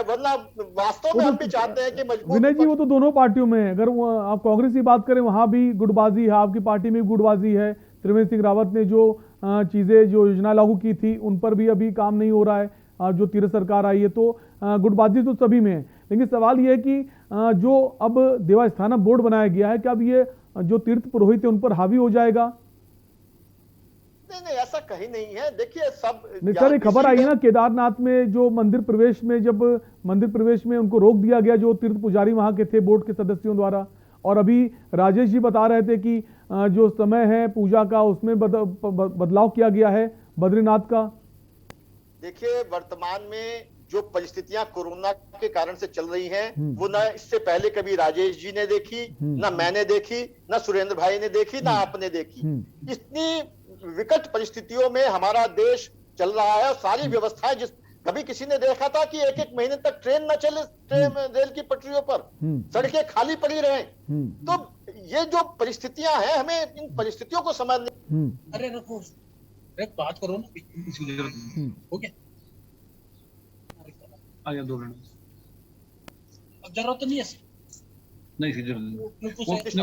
वरना वास्तव में हम भी चाहते हैं कि मजबूत। विनय जी, वो तो दोनों पार्टियों में है। अगर आप कांग्रेस की बात करें, वहां भी गुटबाजी है, आपकी पार्टी में भी गुटबाजी है। त्रिवेंद्र सिंह रावत ने जो चीजें, जो योजना लागू की थी, उन पर भी अभी काम नहीं हो रहा है। जो तीर्थ सरकार आई है, तो गुटबाजी तो सभी में है। लेकिन सवाल ये है कि जो अब देवस्थानम बोर्ड बनाया गया है, क्या अब ये जो तीर्थ पुरोहित है उन पर हावी हो जाएगा? नहीं, ऐसा कहीं नहीं है। देखिए, सब सर, एक खबर आई है ना, केदारनाथ में जो मंदिर प्रवेश में, जब मंदिर प्रवेश में उनको रोक दिया गया, जो तीर्थ पुजारी वहां के थे बोर्ड के सदस्यों द्वारा, और अभी राजेश जी बता रहे थे कि जो समय है पूजा का उसमें बदलाव किया गया है बद्रीनाथ का। देखिए, वर्तमान में जो परिस्थितियां कोरोना के कारण से चल रही हैं, वो ना इससे पहले कभी राजेश जी ने देखी, ना मैंने देखी, ना सुरेंद्र भाई ने देखी, ना आपने देखी। इतनी विकट परिस्थितियों में हमारा देश चल रहा है और सारी व्यवस्थाएं कभी किसी ने देखा था कि एक एक महीने तक ट्रेन न चले, रेल की पटरियों पर सड़कें खाली पड़ी रहे। तो ये जो परिस्थितियां हैं, हमें इन परिस्थितियों को समझने। अरे रखो, एक बात करो ना, इसकी जरूरत नहीं। हो गया, आगे 2 मिनट अब जरूरत नहीं है, नहीं जरूरत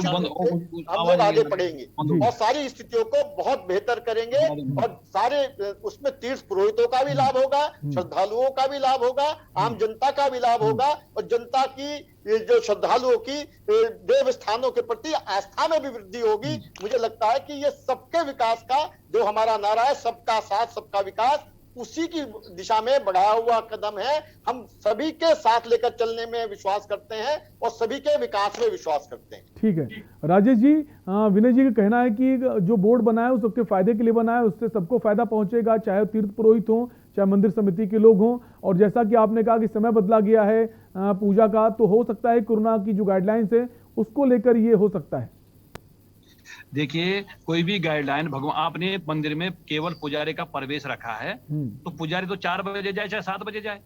हम लोग आगे बढ़ेंगे और सारी स्थितियों को बहुत बेहतर करेंगे और सारे उसमें तीर्थ पुरोहितों का भी लाभ होगा, श्रद्धालुओं का भी लाभ होगा, आम जनता का भी लाभ होगा और जनता की जो श्रद्धालुओं की देव स्थानों के प्रति आस्था में भी वृद्धि होगी। मुझे लगता है कि ये सबके विकास का जो हमारा नारा है, सबका साथ सबका विकास, उसी की दिशा में बढ़ाया हुआ कदम है। हम सभी के साथ लेकर चलने में विश्वास करते हैं और सभी के विकास में विश्वास करते हैं। ठीक है राजेश जी, विनय जी का कहना है कि जो बोर्ड बनाया है सबके फायदे के लिए बनाया है, उससे सबको फायदा पहुंचेगा, चाहे तीर्थ पुरोहित हो चाहे मंदिर समिति के लोग हों। और जैसा कि आपने कहा कि समय बदला गया है पूजा का, तो हो सकता है कोरोना की जो गाइडलाइंस है उसको लेकर ये हो सकता है। देखिए, कोई भी गाइडलाइन, भगवान आपने मंदिर में केवल पुजारी का प्रवेश रखा है, तो पुजारी तो 4 बजे जाए चाहे 7 बजे जाए,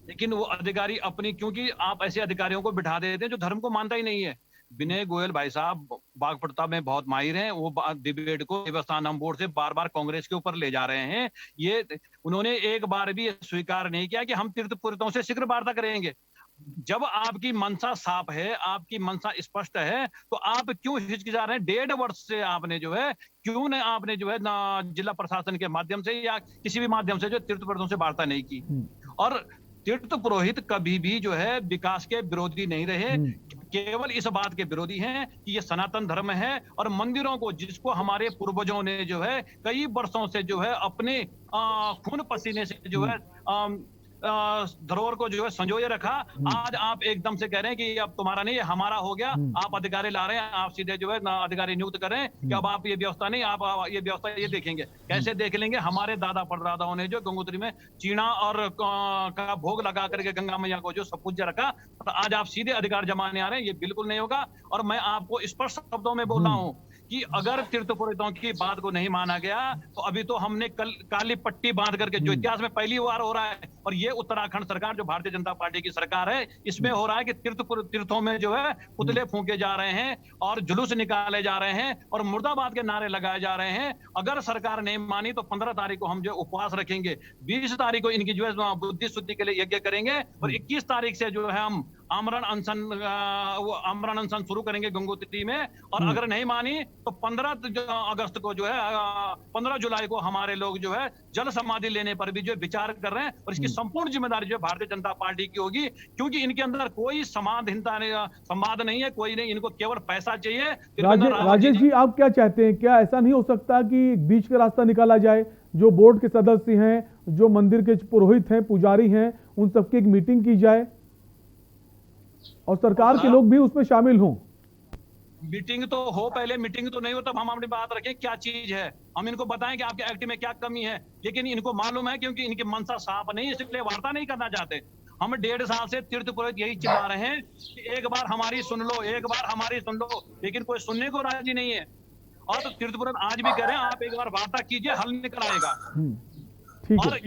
लेकिन वो अधिकारी अपनी, क्योंकि आप ऐसे अधिकारियों को बिठा देते हैं जो धर्म को मानता ही नहीं है। विनय गोयल भाई साहब वाक्पटुता में बहुत माहिर हैं, वो डिबेट को देवस्थानम बोर्ड से बार बार कांग्रेस के ऊपर ले जा रहे हैं। ये उन्होंने एक बार भी स्वीकार नहीं किया कि हम तीर्थ पुरोहितों से शीघ्र वार्ता करेंगे। जब आपकी मंशा साफ है, आपकी मंशा स्पष्ट है, तो आप क्यों हिचकिचा रहे हैं? 1.5 वर्ष से आपने जो है क्यों ने आपने जो है जिला प्रशासन के माध्यम से या किसी भी माध्यम से जो तीर्थ पुरोहितों से वार्ता नहीं की। और तीर्थ पुरोहित कभी भी जो है विकास के विरोधी नहीं रहे, केवल इस बात के विरोधी हैं कि ये सनातन धर्म है और मंदिरों को, जिसको हमारे पूर्वजों ने जो है कई वर्षों से जो है अपने खून पसीने से जो है धरोहर को जो है संजोए रखा। आज आप एकदम से कह रहे हैं कि अब तुम्हारा नहीं, हमारा हो गया, आप अधिकारी ला रहे हैं, आप सीधे जो है अधिकारी नियुक्त करें कि अब आप ये व्यवस्था नहीं, आप ये व्यवस्था ये देखेंगे। कैसे देख लेंगे? हमारे दादा परदादाओं ने जो गंगोत्री में चीना और का भोग लगा करके गंगा मैया को जो सब पूज्य रखा, तो आज आप सीधे अधिकार जमाने आ रहे हैं, ये बिल्कुल नहीं होगा। और मैं आपको स्पष्ट शब्दों में बोल रहा हूँ कि अगर तीर्थ पुरोहितों की बात को नहीं माना गया तो अभी तो हमने काली पट्टी बांध करके, जो इतिहास में पहली बार हो रहा है, और ये उत्तराखंड सरकार जो भारतीय जनता पार्टी की सरकार है, इसमें हो रहा है कि तीर्थों में जो है पुतले फूंके जा रहे हैं और जुलूस निकाले जा रहे हैं और मुर्दाबाद के नारे लगाए जा रहे हैं। अगर सरकार नहीं मानी तो 15 तारीख को हम जो उपवास रखेंगे, 20 तारीख को इनकी जो है बुद्धि शुद्धि के लिए यज्ञ करेंगे और 21 तारीख से जो है हम आमरण अनशन शुरू करेंगे गंगोत्री में। और अगर नहीं मानी तो 15 अगस्त को जो है 15 जुलाई को हमारे लोग जो है जल समाधि लेने पर भी जो विचार कर रहे हैं और इसकी संपूर्ण जिम्मेदारी जो है भारतीय जनता पार्टी की होगी, क्योंकि इनके अंदर कोई संवाद नहीं है, कोई नहीं, इनको केवल पैसा चाहिए। राजेश जी, आप क्या चाहते हैं? क्या ऐसा नहीं हो सकता कि बीच का रास्ता निकाला जाए, जो बोर्ड के सदस्य हैं, जो मंदिर के पुरोहित हैं, पुजारी हैं, उन सबकी एक मीटिंग की जाए और सरकार के लोग भी उसमें शामिल हों? मीटिंग तो हो, पहले मीटिंग तो नहीं हो तब हम अपनी बात रखें क्या चीज है, हम इनको बताएं कि आपके एक्ट में क्या कमी है। लेकिन इनको मालूम है, क्योंकि इनकी मनसा साफ नहीं, इसलिए वार्ता नहीं करना चाहते। हम 1.5 साल से तीर्थ पुरोहित यही चिल्ला रहे हैं कि एक बार हमारी सुन लो, एक बार हमारी सुन लो, लेकिन कोई सुनने को राजी नहीं है। और तो तीर्थ पुरोहित आज भी कह रहे हैं आप एक बार वार्ता कीजिए, हल निकल आएगा। और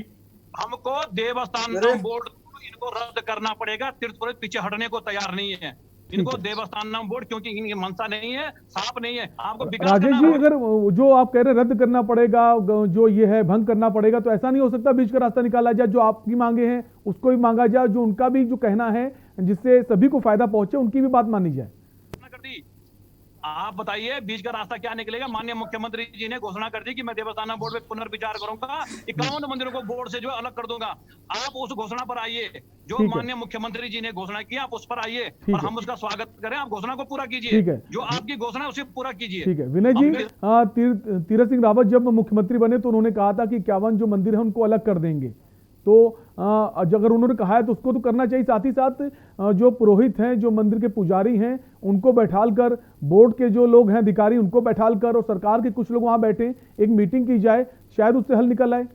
हमको देवस्थान बोर्ड इनको रद्द करना पड़ेगा। तीर्थ पुरोहित पीछे हटने को तैयार नहीं है। इनको देवस्थानम बोर्ड, क्योंकि इनकी मंशा नहीं है, साफ नहीं है। आपको राजेश जी, अगर जो आप कह रहे हैं रद्द करना पड़ेगा, जो ये है भंग करना पड़ेगा, तो ऐसा नहीं हो सकता बीच का रास्ता निकाला जाए, जो आपकी मांगे हैं उसको भी मांगा जाए, जो उनका भी जो कहना है जिससे सभी को फायदा पहुंचे, उनकी भी बात मानी जाए? आप बताइए बीच का रास्ता क्या निकलेगा? माननीय मुख्यमंत्री जी ने घोषणा कर दी कि मैं देवस्थानम बोर्ड पे पुनर्विचार करूंगा, 51 मंदिरों को बोर्ड से जो अलग कर दूंगा। आप उस घोषणा पर आइए, जो माननीय मुख्यमंत्री जी ने घोषणा किया, आप उस पर आइए और हम उसका स्वागत करें। आप घोषणा को पूरा कीजिए, जो आपकी घोषणा है उसे पूरा कीजिए। ठीक है विनय जी, तीरथ सिंह रावत जब मुख्यमंत्री बने तो उन्होंने कहा था कि 51 जो मंदिर है उनको अलग कर देंगे, तो अगर उन्होंने कहा है तो उसको तो करना चाहिए। साथ ही साथ जो पुरोहित हैं, जो मंदिर के पुजारी हैं, उनको बैठालकर, बोर्ड के जो लोग हैं अधिकारी उनको बैठालकर और सरकार के कुछ लोग वहां बैठे, एक मीटिंग की जाए, शायद उससे हल निकल आए।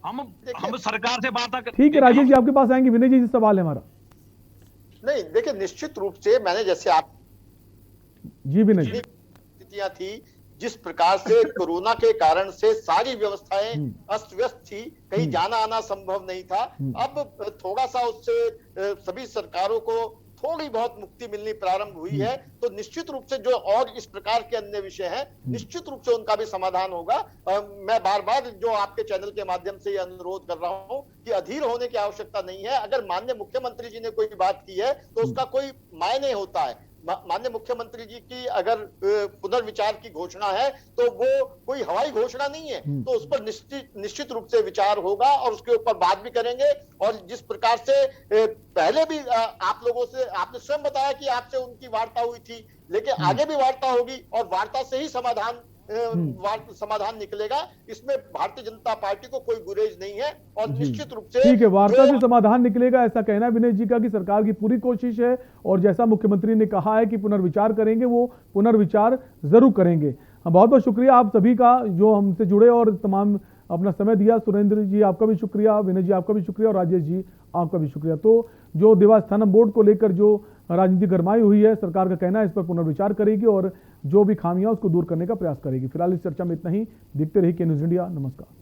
हम सरकार से बात ठीक है राजेश जी, आपके पास आएंगे। विनय जी, सवाल है हमारा। नहीं, देखिए निश्चित रूप से मैंने जैसे आप जी विनय जी स्थितियां थी, जिस प्रकार से कोरोना के कारण से सारी व्यवस्थाएं अस्त व्यस्त थी, कहीं जाना आना संभव नहीं था। अब थोड़ा सा उससे सभी सरकारों को थोड़ी बहुत मुक्ति मिलनी प्रारंभ हुई है, तो निश्चित रूप से जो और इस प्रकार के अन्य विषय हैं, निश्चित रूप से उनका भी समाधान होगा। मैं बार बार जो आपके चैनल के माध्यम से ये अनुरोध कर रहा हूं कि अधीर होने की आवश्यकता नहीं है। अगर माननीय मुख्यमंत्री जी ने कोई बात की है तो उसका कोई मायने होता है। माननीय मुख्यमंत्री जी की अगर पुनर्विचार की घोषणा है तो वो कोई हवाई घोषणा नहीं है, तो उस पर निश्चित रूप से विचार होगा और उसके ऊपर बात भी करेंगे। और जिस प्रकार से पहले भी आप लोगों से आपने स्वयं बताया कि आपसे उनकी वार्ता हुई थी, लेकिन आगे भी वार्ता होगी और वार्ता से ही समाधान निकलेगा। इसमें भारतीय जनता पार्टी को कोई गुरेज नहीं है और निश्चित रूप से ठीक है, वार्ता से समाधान निकलेगा, ऐसा कहना है विनय जी का कि सरकार की पूरी कोशिश है और जैसा मुख्यमंत्री ने कहा है कि पुनर्विचार करेंगे, वो पुनर्विचार जरूर करेंगे। बहुत बहुत शुक्रिया आप सभी का जो हमसे जुड़े और तमाम अपना समय दिया। सुरेंद्र जी आपका भी शुक्रिया, विनय जी आपका भी शुक्रिया और राजेश जी आपका भी शुक्रिया। तो जो देवस्थानम बोर्ड को लेकर जो राजनीति गरमाई हुई है, सरकार का कहना है इस पर पुनर्विचार करेगी और जो भी खामियां उसको दूर करने का प्रयास करेगी। फिलहाल इस चर्चा में इतना ही। देखते रहिए के न्यूज़ इंडिया। नमस्कार।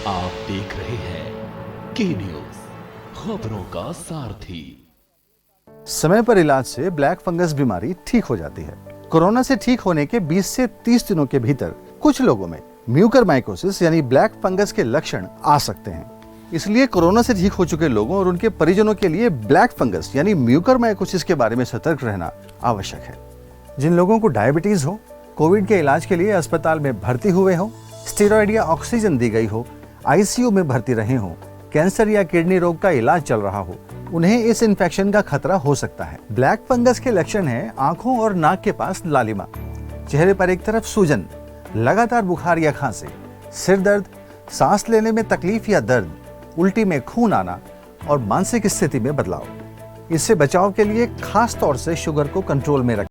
आप देख रहे हैं के न्यूज़, खबरों का सारथी। समय पर इलाज से ब्लैक फंगस बीमारी ठीक हो जाती है। कोरोना से ठीक होने के 20 से 30 दिनों के भीतर कुछ लोगों में म्यूकरमाइकोसिस यानी ब्लैक फंगस के लक्षण आ सकते हैं। इसलिए कोरोना से ठीक हो चुके लोगों और उनके परिजनों के लिए ब्लैक फंगस यानी म्यूकरमाइकोसिस के बारे में सतर्क रहना आवश्यक है। जिन लोगों को डायबिटीज हो, कोविड के इलाज के लिए अस्पताल में भर्ती हुए हो, स्टेरॉइड या ऑक्सीजन दी गई हो, आईसीयू में भर्ती रहे हो, कैंसर या किडनी रोग का इलाज चल रहा हो, उन्हें इस इन्फेक्शन का खतरा हो सकता है। ब्लैक फंगस के लक्षण हैं आंखों और नाक के पास लालिमा, चेहरे पर एक तरफ सूजन, लगातार बुखार या खांसी, सिर दर्द, सांस लेने में तकलीफ या दर्द, उल्टी में खून आना और मानसिक स्थिति में बदलाव। इससे बचाव के लिए खास तौर से शुगर को कंट्रोल में रखें।